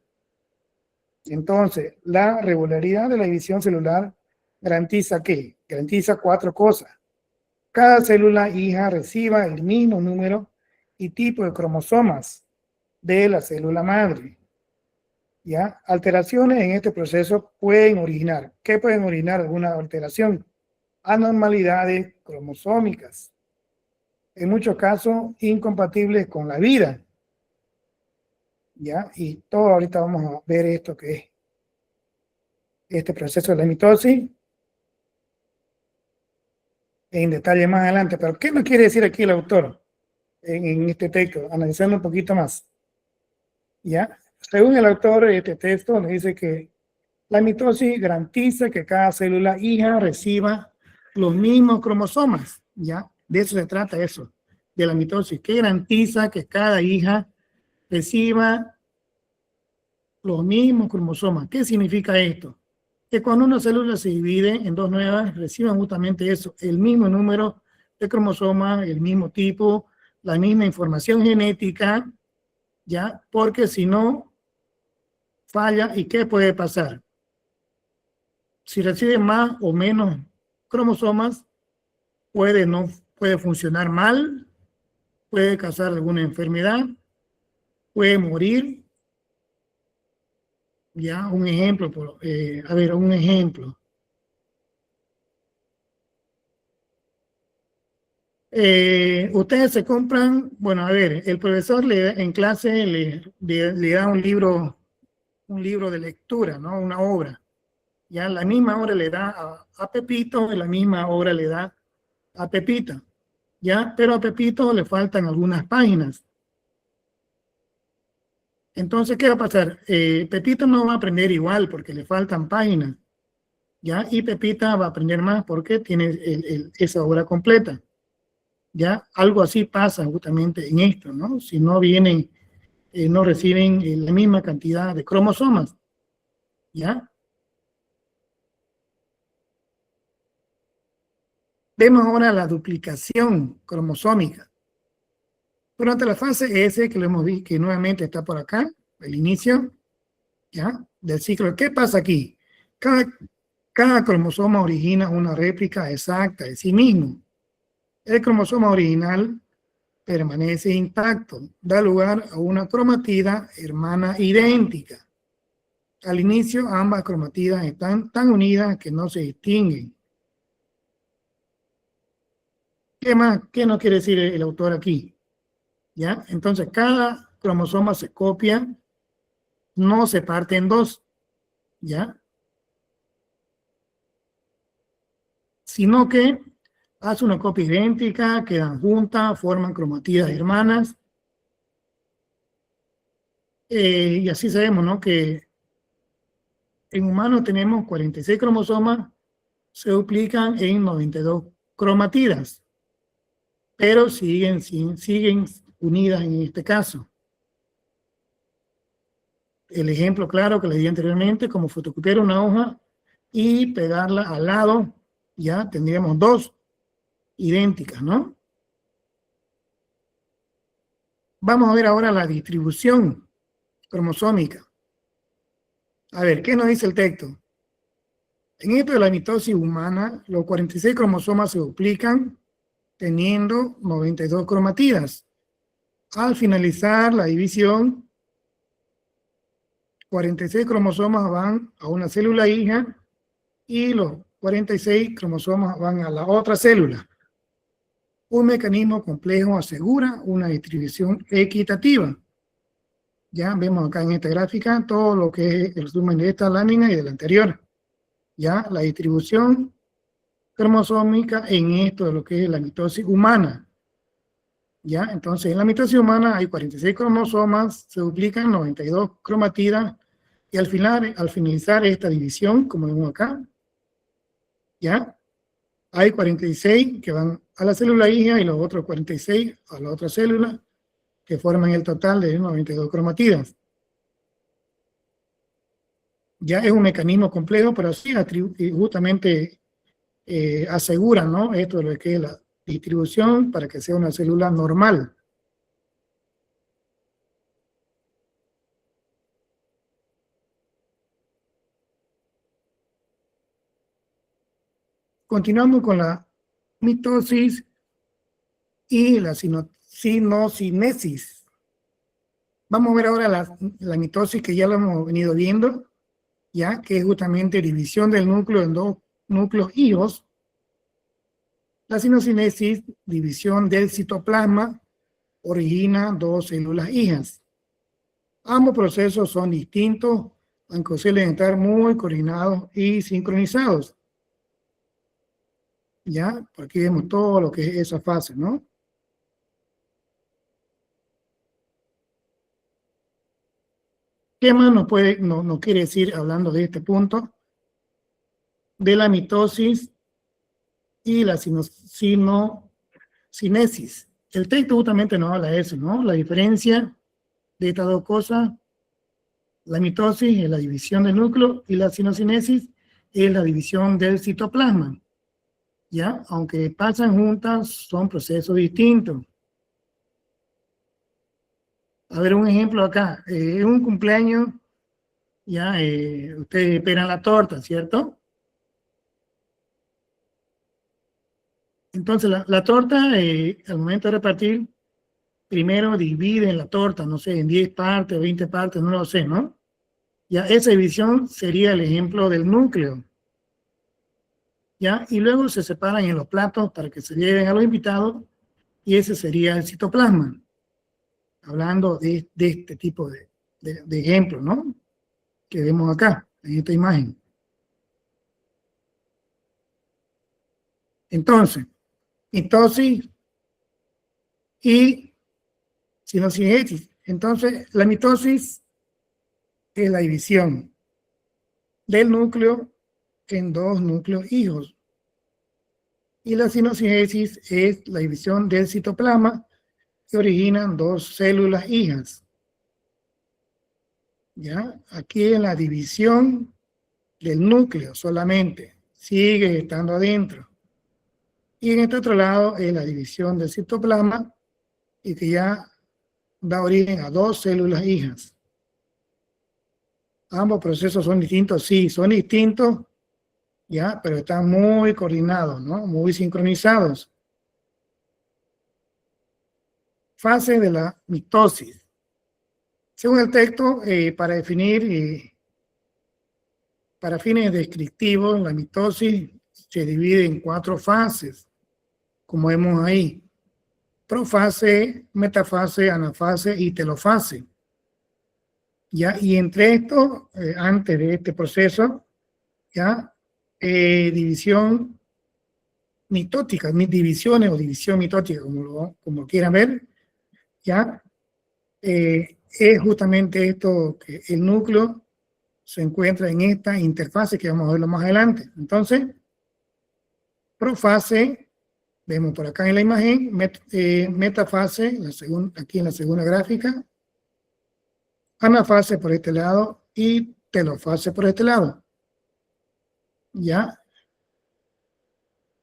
Entonces, la regularidad de la división celular garantiza ¿qué? Garantiza 4 cosas. Cada célula hija reciba el mismo número y tipo de cromosomas de la célula madre. ¿Ya? Alteraciones en este proceso pueden originar. ¿Qué pueden originar alguna alteración? Anormalidades cromosómicas. En muchos casos, incompatibles con la vida. ¿Ya? Y todo ahorita vamos a ver esto que es este proceso de la mitosis en detalle más adelante. Pero, ¿qué nos quiere decir aquí el autor en este texto? Analizando un poquito más. ¿Ya? Según el autor de este texto, nos dice que la mitosis garantiza que cada célula hija reciba los mismos cromosomas. ¿Ya? De eso se trata eso, de la mitosis, que garantiza que cada hija reciba los mismos cromosomas. ¿Qué significa esto? Que cuando una célula se divide en dos nuevas, reciban justamente eso, el mismo número de cromosomas, el mismo tipo, la misma información genética, ¿ya? Porque si no, falla. ¿Y qué puede pasar? Si recibe más o menos cromosomas, puede funcionar mal, puede causar alguna enfermedad, puede morir. Ya, un ejemplo, un ejemplo. Ustedes se compran, bueno, a ver, el profesor en clase le da un libro de lectura, ¿no? Una obra. Ya la misma obra le da a Pepito y la misma obra le da a Pepita. Ya, pero a Pepito le faltan algunas páginas. Entonces, ¿qué va a pasar? Pepito no va a aprender igual porque le faltan páginas, ¿ya? Y Pepita va a aprender más porque tiene esa obra completa, ¿ya? Algo así pasa justamente en esto, ¿no? Si no vienen, no reciben la misma cantidad de cromosomas, ¿ya? Vemos ahora la duplicación cromosómica. Durante la fase S, que lo hemos visto, que nuevamente está por acá, el inicio, ¿ya? Del ciclo. ¿Qué pasa aquí? Cada cromosoma origina una réplica exacta de sí mismo. El cromosoma original permanece intacto, da lugar a una cromatida hermana idéntica. Al inicio, ambas cromatidas están tan unidas que no se distinguen. ¿Qué más? ¿Qué nos quiere decir el autor aquí? ¿Ya? Entonces, cada cromosoma se copia, no se parte en dos, ¿ya? Sino que hace una copia idéntica, quedan juntas, forman cromatidas hermanas. Y así sabemos, ¿no? Que en humanos tenemos 46 cromosomas, se duplican en 92 cromatidas, pero siguen unidas en este caso. El ejemplo claro que les di anteriormente, como fotocopiar una hoja y pegarla al lado, ya tendríamos dos idénticas, ¿no? Vamos a ver ahora la distribución cromosómica. A ver, ¿qué nos dice el texto? En esto de la mitosis humana, los 46 cromosomas se duplican teniendo 92 cromatidas. Al finalizar la división, 46 cromosomas van a una célula hija y los 46 cromosomas van a la otra célula. Un mecanismo complejo asegura una distribución equitativa. Ya vemos acá en esta gráfica todo lo que es el resumen de esta lámina y de la anterior. Ya la distribución cromosómica en esto de lo que es la mitosis humana. Ya, entonces en la mitosis humana hay 46 cromosomas, se duplican 92 cromatidas y al finalizar esta división, como vemos acá, ya, hay 46 que van a la célula hija y los otros 46 a la otra célula, que forman el total de 92 cromatidas. Ya es un mecanismo complejo, pero sí justamente asegura, ¿no?, esto de lo que es la distribución para que sea una célula normal. Continuamos con la mitosis y la sinocinesis. Vamos a ver ahora la mitosis, que ya lo hemos venido viendo, ya que es justamente división del núcleo en dos núcleos hijos. La sinocinesis, división del citoplasma, origina dos células hijas. Ambos procesos son distintos, aunque suelen estar muy coordinados y sincronizados. Ya, por aquí vemos todo lo que es esa fase, ¿no? ¿Qué más nos quiere decir hablando de este punto? De la mitosis y la sinocinesis. El texto justamente nos habla de eso, ¿no? La diferencia de estas dos cosas: la mitosis es la división del núcleo y la sinocinesis es la división del citoplasma. ¿Ya? Aunque pasan juntas, son procesos distintos. A ver, un ejemplo acá. Es un cumpleaños, ya, ustedes esperan la torta, ¿cierto? Entonces, la torta, al momento de repartir, primero dividen la torta, no sé, en 10 partes, 20 partes, no lo sé, ¿no? Ya, esa división sería el ejemplo del núcleo. ¿Ya? Y luego se separan en los platos para que se lleven a los invitados, y ese sería el citoplasma. Hablando de este tipo de ejemplo, ¿no?, que vemos acá, en esta imagen. Entonces, mitosis y sinocinesis. Entonces, la mitosis es la división del núcleo en dos núcleos hijos. Y la sinocinesis es la división del citoplasma, que originan dos células hijas. ¿Ya? Aquí en la división del núcleo solamente, sigue estando adentro. Y en este otro lado es la división del citoplasma, y que ya da origen a dos células hijas. Ambos procesos son distintos, sí, son distintos, ya, pero están muy coordinados, ¿no?, muy sincronizados. Fase de la mitosis. Según el texto, para definir, para fines descriptivos, la mitosis se divide en 4 fases, como vemos ahí: profase, metafase, anafase y telofase. ¿Ya? Y entre estos, antes de este proceso, ¿ya?, división mitótica, divisiones o división mitótica, como quieran ver, ¿ya? Es justamente esto, que el núcleo se encuentra en esta interfase que vamos a verlo más adelante. Entonces, profase, vemos por acá en la imagen, metafase, aquí en la segunda gráfica, anafase por este lado y telofase por este lado. ¿Ya?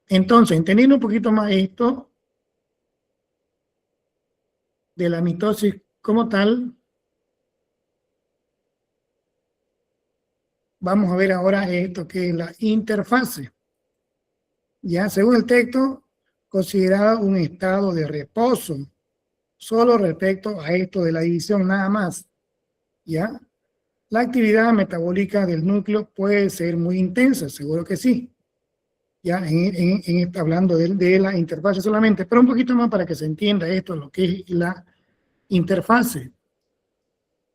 Entonces, entendiendo un poquito más esto de la mitosis como tal, vamos a ver ahora esto que es la interfase. Ya, según el texto, considerada un estado de reposo, solo respecto a esto de la división, nada más. Ya, la actividad metabólica del núcleo puede ser muy intensa, seguro que sí. Ya, hablando de la interfase solamente, pero un poquito más para que se entienda esto, lo que es la interfase.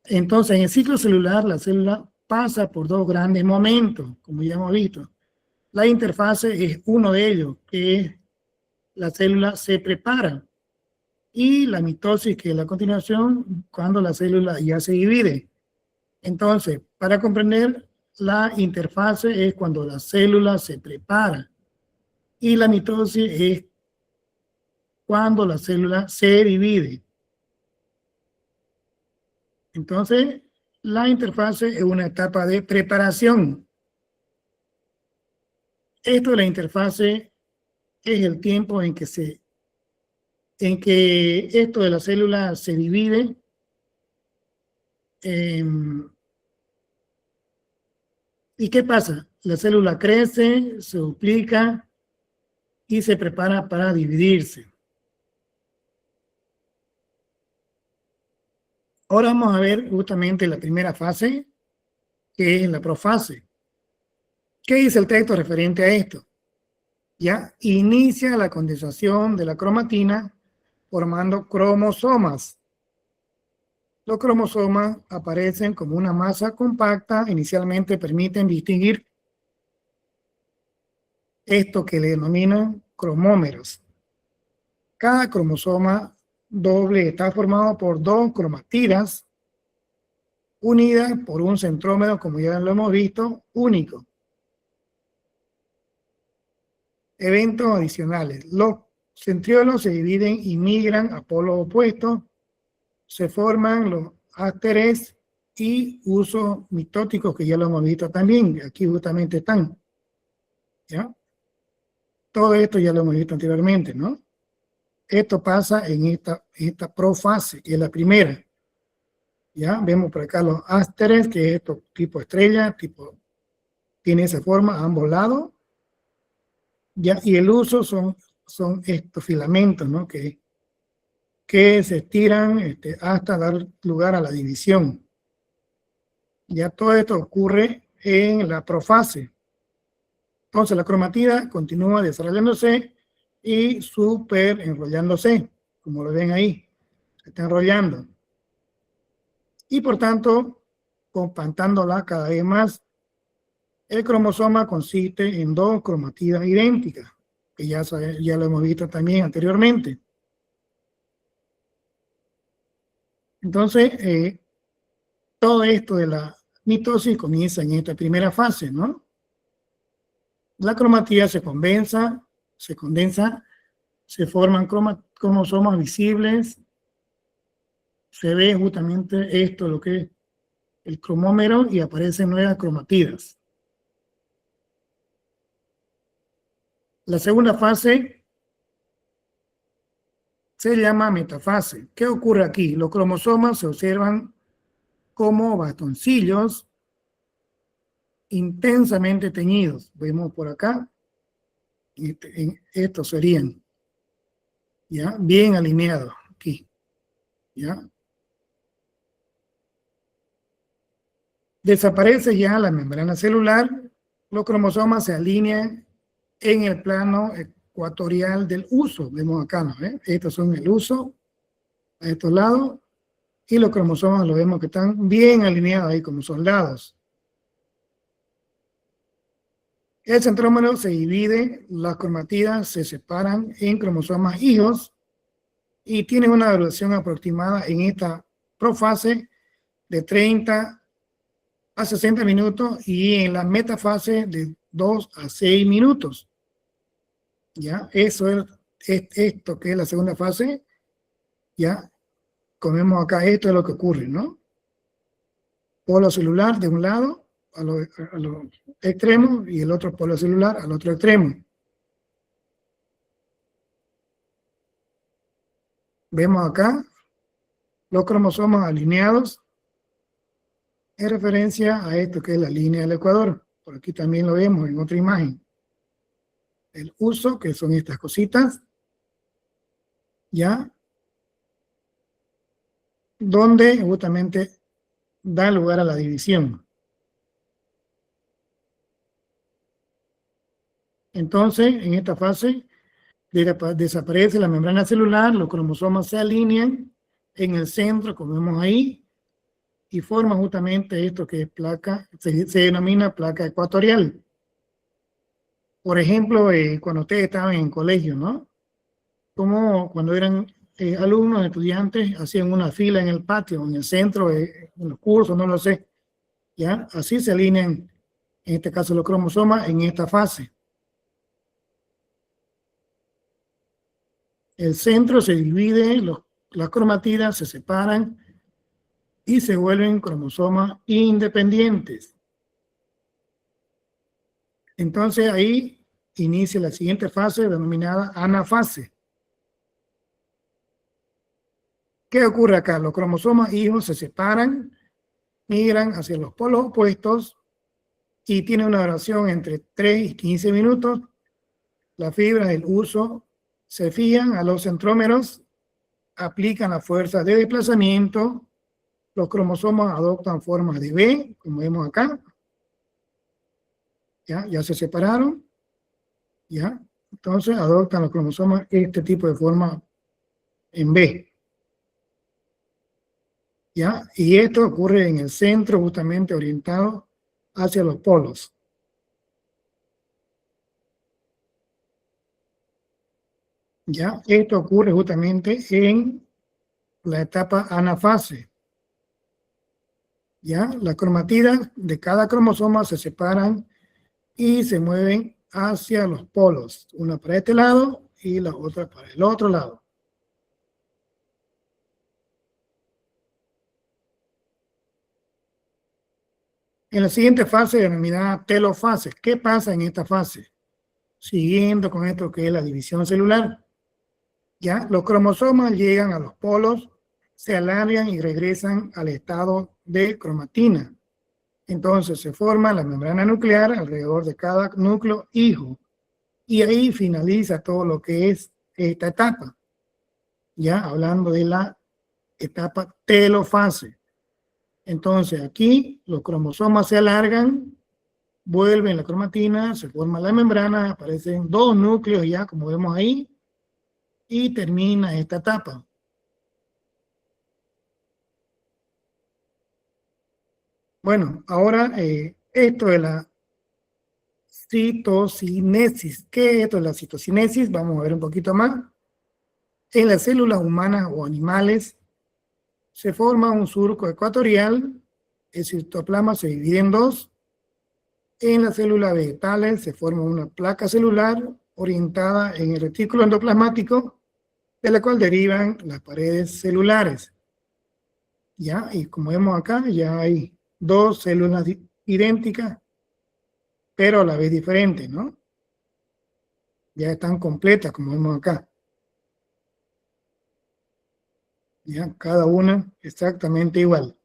Entonces, en el ciclo celular, la célula pasa por dos grandes momentos, como ya hemos visto. La interfase es uno de ellos, que es la célula se prepara, y la mitosis, que es la continuación, cuando la célula ya se divide. Entonces, para comprender, la interfase es cuando la célula se prepara, y la mitosis es cuando la célula se divide. Entonces, la interfase es una etapa de preparación. Esto de la interfase es el tiempo en que esto de la célula se divide ¿y qué pasa? La célula crece, se duplica y se prepara para dividirse. Ahora vamos a ver justamente la primera fase, que es la profase. ¿Qué dice el texto referente a esto? Ya inicia la condensación de la cromatina formando cromosomas. Los cromosomas aparecen como una masa compacta, inicialmente permiten distinguir esto que le denominan cromómeros. Cada cromosoma doble está formado por dos cromatidas unidas por un centrómero, como ya lo hemos visto, único. Eventos adicionales. Los centriolos se dividen y migran a polos opuestos. Se forman los ásteres y usos mitóticos, que ya lo hemos visto también. Aquí justamente están. ¿Ya? Todo esto ya lo hemos visto anteriormente, ¿no? Esto pasa en esta profase, que es la primera. ¿Ya? Vemos por acá los ásteres, que es esto tipo estrella, tiene esa forma a ambos lados. ¿Ya? Y el uso son estos filamentos, ¿no? Que se estiran hasta dar lugar a la división. Ya todo esto ocurre en la profase. Entonces la cromatida continúa desarrollándose y super enrollándose, como lo ven ahí, se está enrollando. Y por tanto, compactándola cada vez más. El cromosoma consiste en dos cromatidas idénticas, que ya lo hemos visto también anteriormente. Entonces, todo esto de la mitosis comienza en esta primera fase, ¿no? La cromatida se condensa, se forman cromosomas visibles, se ve justamente esto, lo que es el cromómero, y aparecen nuevas cromatidas. La segunda fase se llama metafase. ¿Qué ocurre aquí? Los cromosomas se observan como bastoncillos intensamente teñidos. Vemos por acá, y estos serían, ¿ya? Bien alineados aquí, ¿ya? Desaparece ya la membrana celular, los cromosomas se alinean en el plano ecuatorial del uso. Vemos acá, ¿no? Estos son el uso, a estos lados, y los cromosomas lo vemos que están bien alineados ahí como soldados. El centrómero se divide, las cromatidas se separan en cromosomas hijos y tienen una duración aproximada en esta profase de 30 a 60 minutos y en la metafase de 2 a 6 minutos. ¿Ya? Eso es esto que es la segunda fase. ¿Ya? Como vemos acá, esto es lo que ocurre, ¿no? Polo celular de un lado a los extremos y el otro polo celular al otro extremo. Vemos acá los cromosomas alineados en referencia a esto que es la línea del ecuador. Por aquí también lo vemos en otra imagen. El uso, que son estas cositas, ¿ya? Donde justamente da lugar a la división. Entonces, en esta fase, desaparece la membrana celular, los cromosomas se alinean en el centro, como vemos ahí, y forman justamente esto que es placa, se denomina placa ecuatorial. Por ejemplo, cuando ustedes estaban en colegio, ¿no? Como cuando eran alumnos, estudiantes, hacían una fila en el patio, en el centro, en los cursos, no lo sé. ¿Ya? Así se alinean, en este caso, los cromosomas en esta fase. El centro se divide, las cromatidas se separan y se vuelven cromosomas independientes. Entonces ahí inicia la siguiente fase denominada anafase. ¿Qué ocurre acá? Los cromosomas hijos se separan, migran hacia los polos opuestos y tienen una duración entre 3 y 15 minutos. Las fibras del uso se fían a los centrómeros, aplican la fuerza de desplazamiento, los cromosomas adoptan formas de V, como vemos acá. Ya se separaron. ¿Ya? Entonces adoptan los cromosomas este tipo de forma en V. ¿Ya? Y esto ocurre en el centro, justamente orientado hacia los polos. ¿Ya? Esto ocurre justamente en la etapa anafase. ¿Ya? Las cromatidas de cada cromosoma se separan y se mueven hacia los polos, una para este lado y la otra para el otro lado. En la siguiente fase, denominada telofase, ¿qué pasa en esta fase? Siguiendo con esto que es la división celular, ¿ya? Los cromosomas llegan a los polos, se alargan y regresan al estado de cromatina. Entonces se forma la membrana nuclear alrededor de cada núcleo hijo. Y ahí finaliza todo lo que es esta etapa. Ya hablando de la etapa telofase. Entonces aquí los cromosomas se alargan, vuelven la cromatina, se forma la membrana, aparecen 2 núcleos ya, como vemos ahí, y termina esta etapa. Bueno, ahora esto de la citocinesis. ¿Qué es esto de la citocinesis? Vamos a ver un poquito más. En las células humanas o animales se forma un surco ecuatorial, el citoplasma se divide en 2. En las células vegetales se forma una placa celular orientada en el retículo endoplasmático, de la cual derivan las paredes celulares. Ya, y como vemos acá, ya hay 2 células idénticas, pero a la vez diferentes, ¿no? Ya están completas, como vemos acá. Ya, cada una exactamente igual.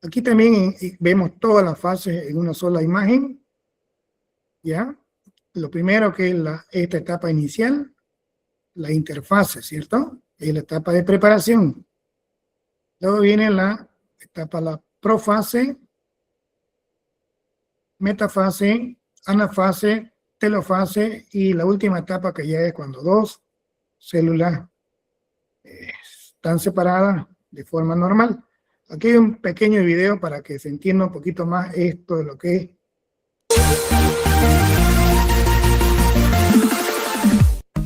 Aquí también vemos todas las fases en una sola imagen. Ya, lo primero que es esta etapa inicial, la interfase, ¿cierto? Es la etapa de preparación. Luego viene la etapa, la profase, metafase, anafase, telofase y la última etapa que ya es cuando 2 células están separadas de forma normal. Aquí hay un pequeño video para que se entienda un poquito más esto de lo que es.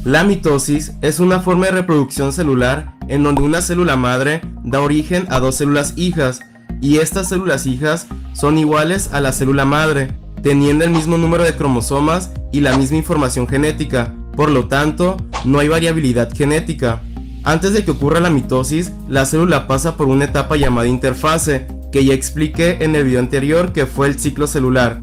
La mitosis es una forma de reproducción celular en donde una célula madre da origen a 2 células hijas, y estas células hijas son iguales a la célula madre, teniendo el mismo número de cromosomas y la misma información genética. Por lo tanto, no hay variabilidad genética. Antes de que ocurra la mitosis, la célula pasa por una etapa llamada interfase, que ya expliqué en el video anterior, que fue el ciclo celular.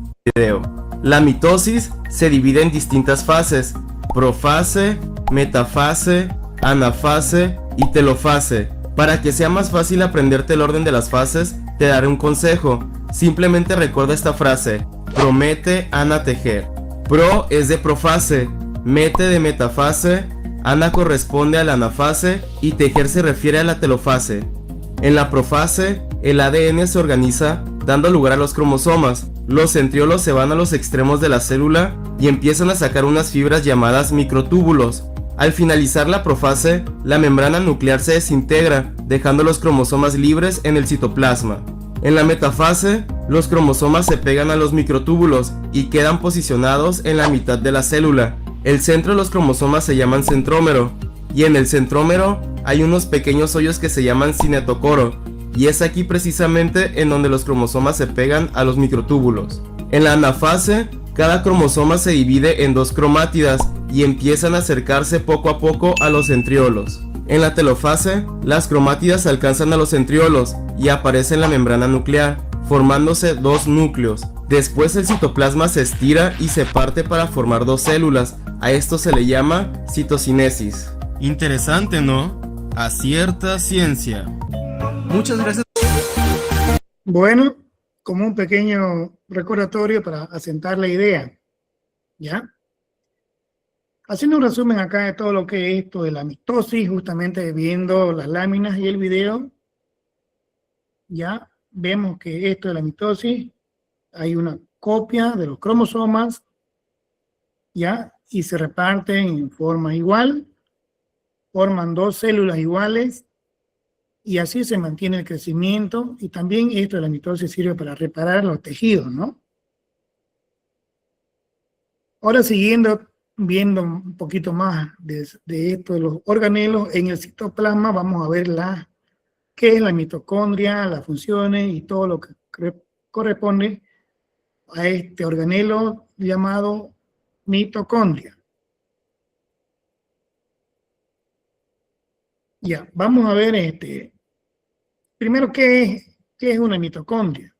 La mitosis se divide en distintas fases: profase, metafase, anafase y telofase. Para que sea más fácil aprenderte el orden de las fases, te daré un consejo. Simplemente recuerda esta frase: promete, ana, tejer. Pro es de profase, mete de metafase, ana corresponde a la anafase y tejer se refiere a la telofase. En la profase, el ADN se organiza dando lugar a los cromosomas. Los centriolos se van a los extremos de la célula y empiezan a sacar unas fibras llamadas microtúbulos. Al finalizar la profase, la membrana nuclear se desintegra, dejando los cromosomas libres en el citoplasma. En la metafase, los cromosomas se pegan a los microtúbulos y quedan posicionados en la mitad de la célula. El centro de los cromosomas se llaman centrómero, y en el centrómero hay unos pequeños hoyos que se llaman cinetocoro, y es aquí precisamente en donde los cromosomas se pegan a los microtúbulos. En la anafase, cada cromosoma se divide en 2 cromátidas y empiezan a acercarse poco a poco a los centriolos. En la telofase, las cromátidas alcanzan a los centriolos y aparecen en la membrana nuclear, formándose dos núcleos. Después el citoplasma se estira y se parte para formar dos células. A esto se le llama citocinesis. Interesante, ¿no? Acierta ciencia. Muchas gracias. Bueno, como un pequeño recordatorio para asentar la idea, ¿ya? Haciendo un resumen acá de todo lo que es esto de la mitosis, justamente viendo las láminas y el video, ya vemos que esto de la mitosis, hay una copia de los cromosomas, ya, y se reparten en forma igual, forman dos células iguales, y así se mantiene el crecimiento, y también esto de la mitosis sirve para reparar los tejidos, ¿no? Ahora siguiendo, viendo un poquito más de esto de los organelos, en el citoplasma vamos a ver qué es la mitocondria, las funciones y todo lo que corresponde a este organelo llamado mitocondria. Ya, vamos a ver primero qué es una mitocondria.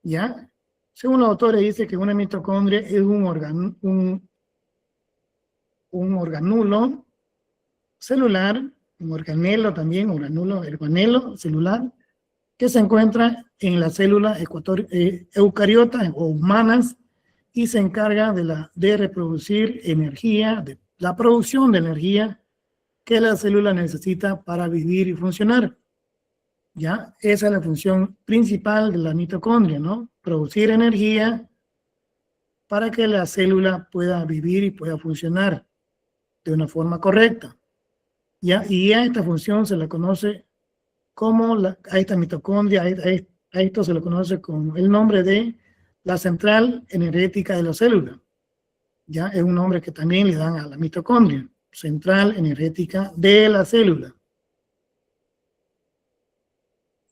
¿Ya? Según los autores dice que una mitocondria es un organulo celular, un organelo también, organelo celular, que se encuentra en las células eucariotas o humanas y se encarga de reproducir energía, de la producción de energía que la célula necesita para vivir y funcionar. ¿Ya? Esa es la función principal de la mitocondria, ¿no? Producir energía para que la célula pueda vivir y pueda funcionar de una forma correcta. ¿Ya? Y a esta función se le conoce como, a esta mitocondria, a esto se le conoce con el nombre de la central energética de la célula. ¿Ya? Es un nombre que también le dan a la mitocondria, central energética de la célula.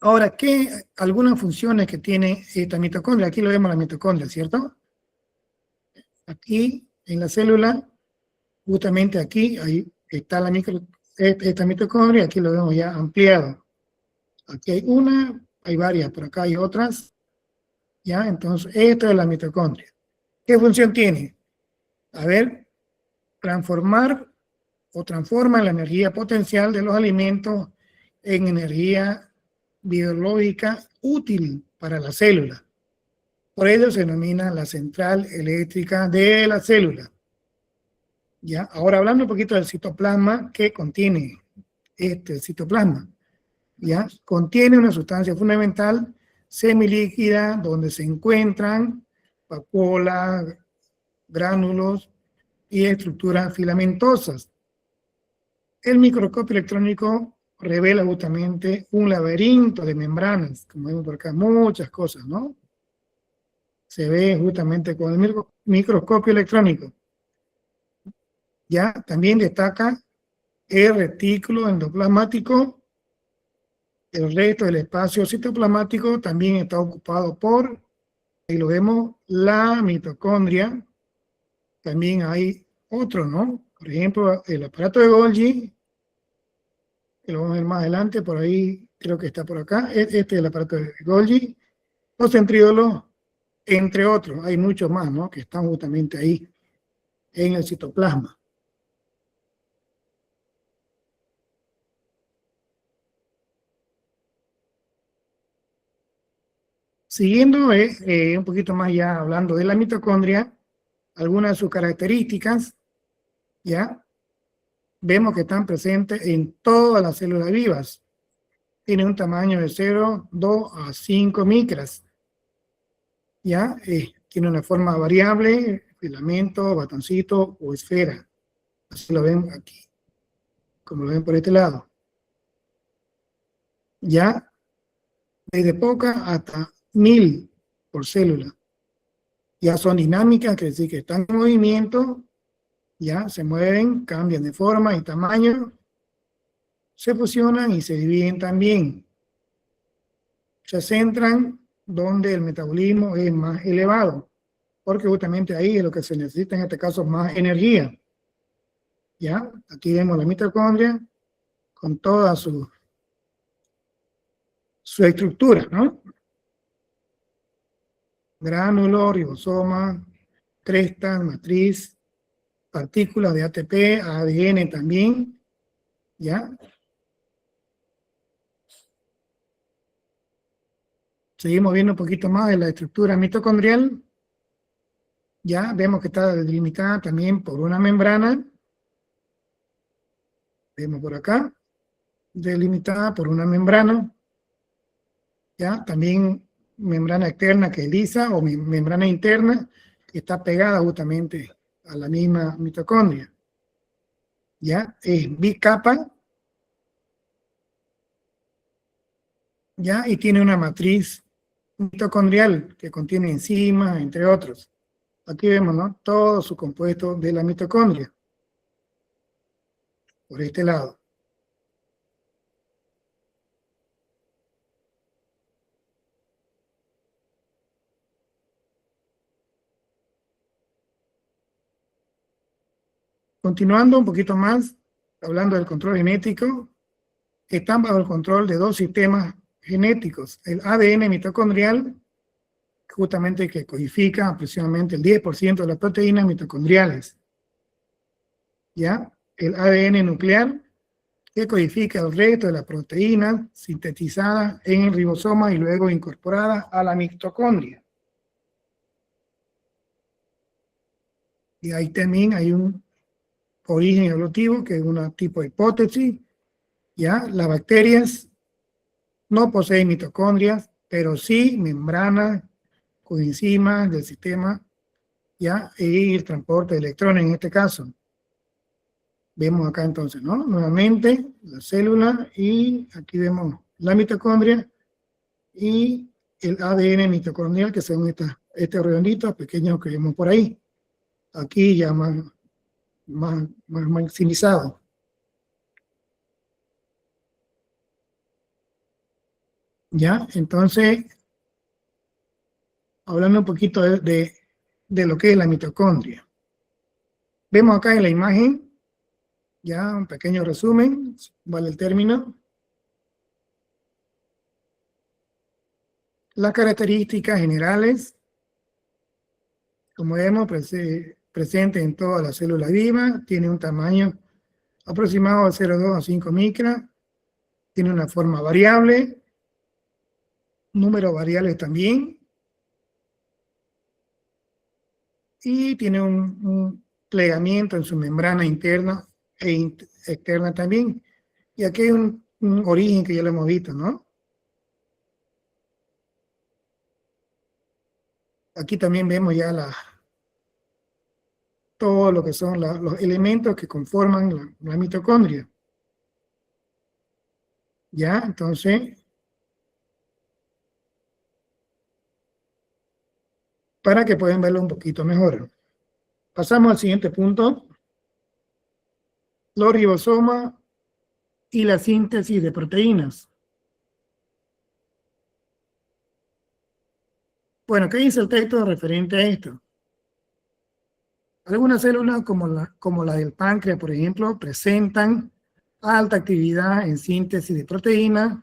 Ahora, algunas funciones que tiene esta mitocondria? Aquí lo vemos la mitocondria, ¿cierto? Aquí, en la célula, justamente aquí, ahí está esta mitocondria, aquí lo vemos ya ampliado. Aquí hay una, hay varias, pero acá hay otras. ¿Ya? Entonces, esto es la mitocondria. ¿Qué función tiene? A ver, transforma la energía potencial de los alimentos en energía biológica útil para la célula. Por ello se denomina la central eléctrica de la célula. ¿Ya? Ahora hablando un poquito del citoplasma, ¿qué contiene este citoplasma? ¿Ya? Contiene una sustancia fundamental semilíquida donde se encuentran vacuolas, gránulos y estructuras filamentosas. El microscopio electrónico revela justamente un laberinto de membranas, como vemos por acá, muchas cosas, ¿no? Se ve justamente con el microscopio electrónico. Ya, también destaca el retículo endoplasmático. El resto del espacio citoplasmático también está ocupado por, ahí lo vemos, la mitocondria. También hay otro, ¿no? Por ejemplo, el aparato de Golgi, que lo vamos a ver más adelante, por ahí creo que está por acá. Este es el aparato de Golgi. Los centriolos, entre otros, hay muchos más, ¿no? Que están justamente ahí, en el citoplasma. Siguiendo un poquito más ya hablando de la mitocondria, algunas de sus características, ¿ya? Vemos que están presentes en todas las células vivas. Tiene un tamaño de 0,2 a 5 micras. ¿Ya? Tiene una forma variable, filamento, batoncito o esfera. Así lo ven aquí, como lo ven por este lado. ¿Ya? Desde poca hasta 1000 por célula. Ya son dinámicas, quiere decir que están en movimiento, ya se mueven, cambian de forma y tamaño, se fusionan y se dividen también. Se centran donde el metabolismo es más elevado, porque justamente ahí es lo que se necesita, en este caso, más energía. ¿Ya? Aquí vemos la mitocondria con toda su estructura, ¿no? Gránulo, ribosoma, cresta, matriz, partículas de ATP, ADN también, ¿ya? Seguimos viendo un poquito más de la estructura mitocondrial. Ya vemos que está delimitada también por una membrana. Vemos por acá, delimitada por una membrana. Ya, también membrana externa que es lisa o membrana interna que está pegada justamente a la misma mitocondria. Ya, es bicapa. Ya, y tiene una matriz mitocondrial que contiene enzimas, entre otros. Aquí vemos, ¿no? Todo su compuesto de la mitocondria. Por este lado. Continuando un poquito más, hablando del control genético, están bajo el control de dos sistemas genéticos. El ADN mitocondrial, justamente que codifica aproximadamente el 10% de las proteínas mitocondriales. ¿Ya? El ADN nuclear, que codifica el resto de las proteínas sintetizadas en el ribosoma y luego incorporadas a la mitocondria. Y ahí también hay un origen evolutivo, que es un tipo de hipótesis. ¿Ya? Las bacterias no poseen mitocondrias, pero sí membranas, coenzimas del sistema, ¿ya? Y el transporte de electrones en este caso. Vemos acá entonces, ¿no? Nuevamente la célula y aquí vemos la mitocondria y el ADN mitocondrial, que son estos redonditos pequeños que vemos por ahí. Aquí ya más maximizado. ¿Ya? Entonces, hablando un poquito de lo que es la mitocondria. Vemos acá en la imagen, ya un pequeño resumen, vale el término. Las características generales, como vemos, presente en todas las células vivas, tiene un tamaño aproximado de 0,2 a 5 micras, tiene una forma variable, números variables también, y tiene un plegamiento en su membrana interna e externa también. Y aquí hay un origen que ya lo hemos visto, ¿no? Aquí también vemos ya todo lo que son los elementos que conforman la mitocondria. ¿Ya? Entonces, para que puedan verlo un poquito mejor. Pasamos al siguiente punto. Los ribosomas y la síntesis de proteínas. Bueno, ¿qué dice el texto referente a esto? Algunas células, como la del páncreas, por ejemplo, presentan alta actividad en síntesis de proteínas.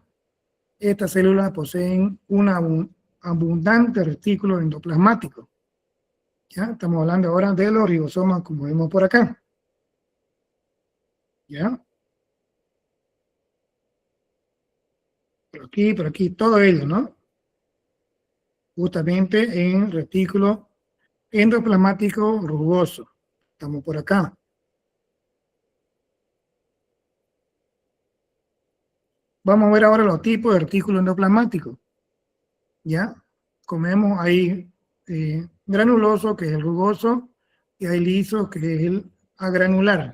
Estas células poseen un abundante retículo endoplasmático. ¿Ya? Estamos hablando ahora de los ribosomas, como vemos por acá. ¿Ya? Por aquí, todo ello, ¿no? Justamente en retículo endoplasmático rugoso. Estamos por acá. Vamos a ver ahora los tipos de retículo endoplasmático. ¿Ya? Como vemos, hay granuloso, que es el rugoso, y hay liso, que es el agranular.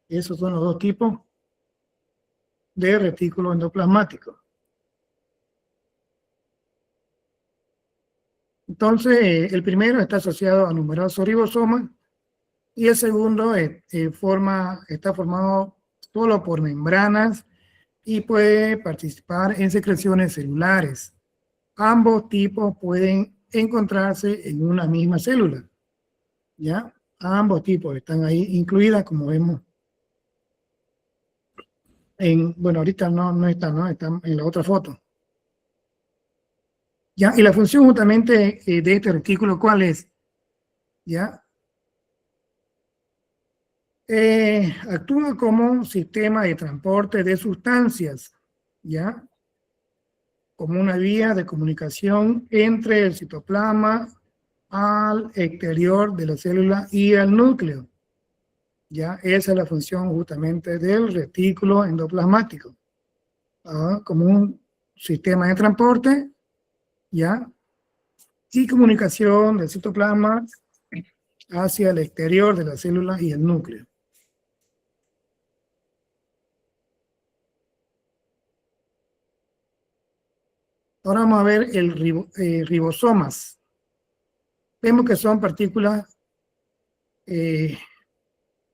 Esos son los dos tipos de retículo endoplasmático. Entonces, el primero está asociado a numerosos ribosomas y el segundo está formado solo por membranas y puede participar en secreciones celulares. Ambos tipos pueden encontrarse en una misma célula. ¿Ya? Ambos tipos están ahí incluidas, como vemos bueno, ahorita no está, ¿no? Está en la otra foto. ¿Ya? Y la función justamente de este retículo, ¿cuál es? ¿Ya? Actúa como sistema de transporte de sustancias, ¿ya? Como una vía de comunicación entre el citoplasma al exterior de la célula y al núcleo. ¿Ya? Esa es la función justamente del retículo endoplasmático. Como un sistema de transporte, ¿ya? Y comunicación del citoplasma hacia el exterior de la célula y el núcleo. Ahora vamos a ver el ribosomas. Vemos que son partículas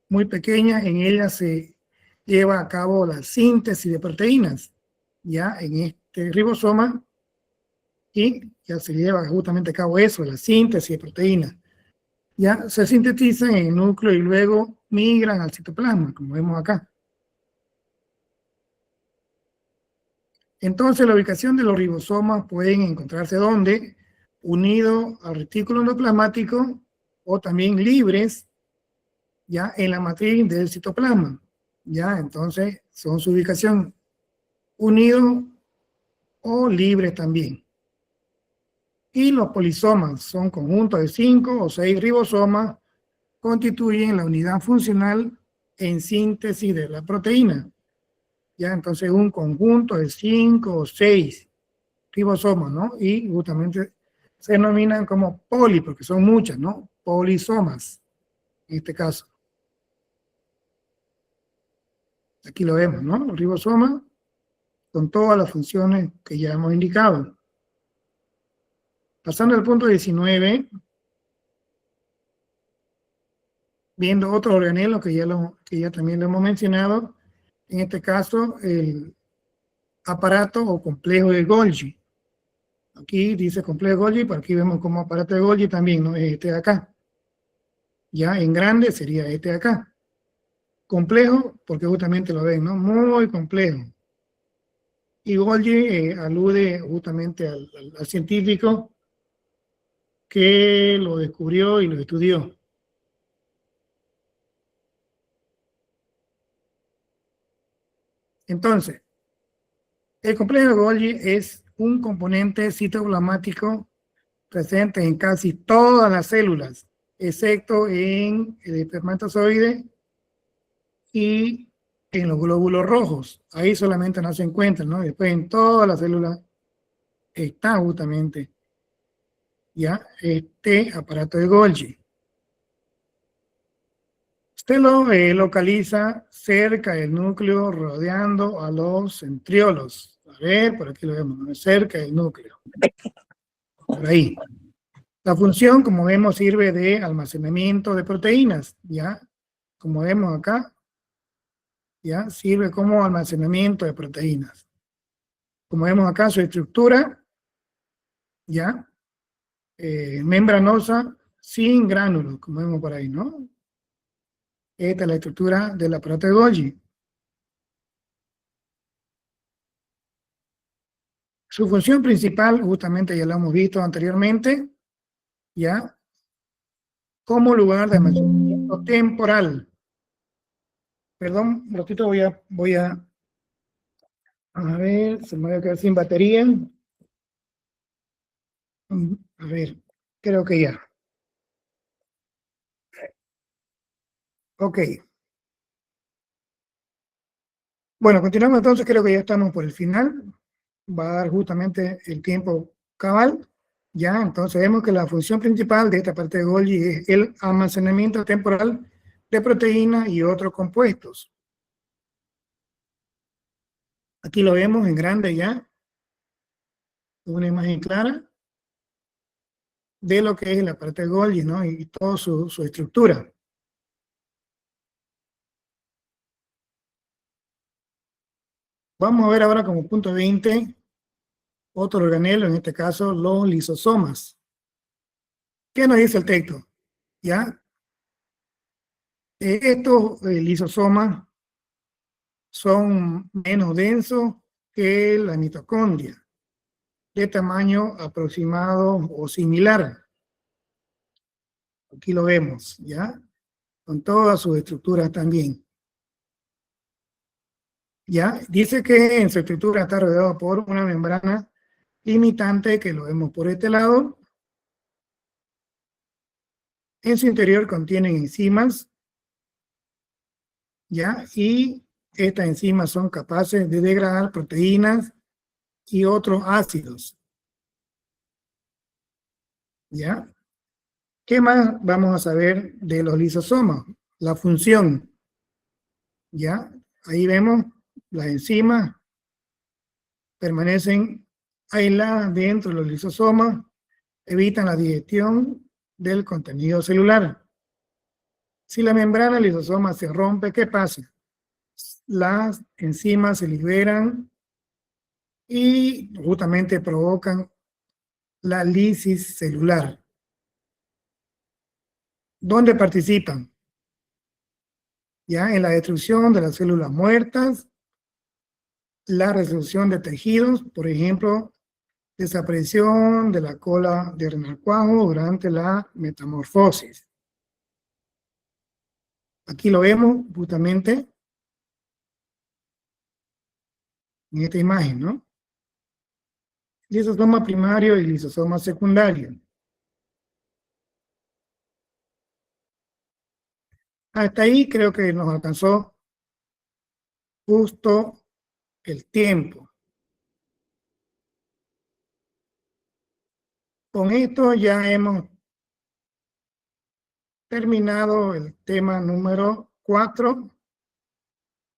muy pequeñas. En ellas se lleva a cabo la síntesis de proteínas, ya en este ribosoma, y ya se lleva justamente a cabo eso, la síntesis de proteínas. Ya se sintetizan en el núcleo y luego migran al citoplasma, como vemos acá. Entonces, la ubicación de los ribosomas pueden encontrarse ¿dónde? Unidos al retículo endoplasmático o también libres, ya en la matriz del citoplasma. Ya, entonces, son su ubicación unidos o libres también. Y los polisomas son conjuntos de 5 o 6 ribosomas, constituyen la unidad funcional en síntesis de la proteína. Ya, entonces un conjunto de 5 o 6 ribosomas, ¿no? Y justamente se denominan como poli, porque son muchas, ¿no? Polisomas, en este caso. Aquí lo vemos, ¿no? Los ribosomas con todas las funciones que ya hemos indicado. Pasando al punto 19, viendo otro organelo que ya también lo hemos mencionado, en este caso el aparato o complejo de Golgi. Aquí dice complejo de Golgi, pero aquí vemos como aparato de Golgi también, ¿no? Es este de acá. Ya en grande sería este de acá. Complejo, porque justamente lo ven, ¿no? Muy complejo. Y Golgi alude justamente al científico que lo descubrió y lo estudió. Entonces, el complejo de Golgi es un componente citoplasmático presente en casi todas las células, excepto en el espermatozoide y en los glóbulos rojos. Ahí solamente no se encuentran, ¿no? Después en todas las células está justamente ya este aparato de Golgi. Usted lo localiza cerca del núcleo, rodeando a los centriolos. A ver, por aquí lo vemos, ¿no? Cerca del núcleo. Por ahí. La función, como vemos, sirve de almacenamiento de proteínas, ¿ya? Como vemos acá, ¿ya? Sirve como almacenamiento de proteínas. Como vemos acá, su estructura, ¿ya? Membranosa, sin gránulos, como vemos por ahí, ¿no? Esta es la estructura del aparato de Golgi. Su función principal, justamente ya lo hemos visto anteriormente, ¿ya? Como lugar de almacenamiento temporal. Perdón, un ratito voy a ver, se me va a quedar sin batería. A ver, creo que ya. Ok. Bueno, continuamos entonces, creo que ya estamos por el final. Va a dar justamente el tiempo cabal. Ya, entonces vemos que la función principal de esta parte de Golgi es el almacenamiento temporal de proteínas y otros compuestos. Aquí lo vemos en grande ya. Una imagen clara de lo que es la parte de Golgi, ¿no? Y toda su estructura. Vamos a ver ahora como punto 20 otro organelo, en este caso los lisosomas. ¿Qué nos dice el texto? ¿Ya? Estos lisosomas son menos densos que la mitocondria, de tamaño aproximado o similar. Aquí lo vemos, ¿ya? Con todas sus estructuras también. ¿Ya? Dice que en su estructura está rodeado por una membrana limitante, que lo vemos por este lado. En su interior contienen enzimas, ¿ya? Y estas enzimas son capaces de degradar proteínas y otros ácidos, ¿ya? ¿Qué más vamos a saber de los lisosomas? La función, ¿ya? Ahí vemos las enzimas permanecen aisladas dentro de los lisosomas, evitan la digestión del contenido celular. Si la membrana del lisosoma se rompe, ¿qué pasa? Las enzimas se liberan y justamente provocan la lisis celular. ¿Dónde participan? Ya en la destrucción de las células muertas, la resolución de tejidos, por ejemplo, desaparición de la cola de renacuajo durante la metamorfosis. Aquí lo vemos justamente en esta imagen, ¿no? Lisosoma primario y lisosoma secundario. Hasta ahí creo que nos alcanzó justo el tiempo. Con esto ya hemos terminado el tema número 4.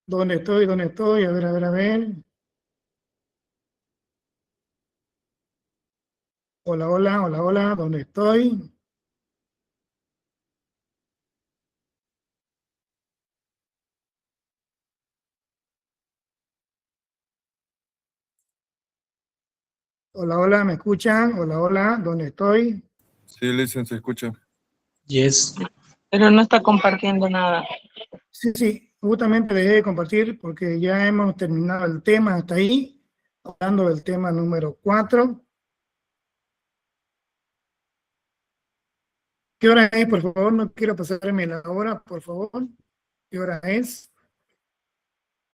¿Dónde estoy? ¿Dónde estoy? A ver, a ver, a ver. Hola, hola, hola, hola. ¿Dónde estoy? Hola, hola, ¿me escuchan? Hola, hola, ¿dónde estoy? Sí, Listen, se escucha. Yes. Pero no está compartiendo nada. Sí, sí, justamente dejé de compartir porque ya hemos terminado el tema hasta ahí, hablando del tema número 4. ¿Qué hora es, por favor? No quiero pasarme la hora, por favor. ¿Qué hora es?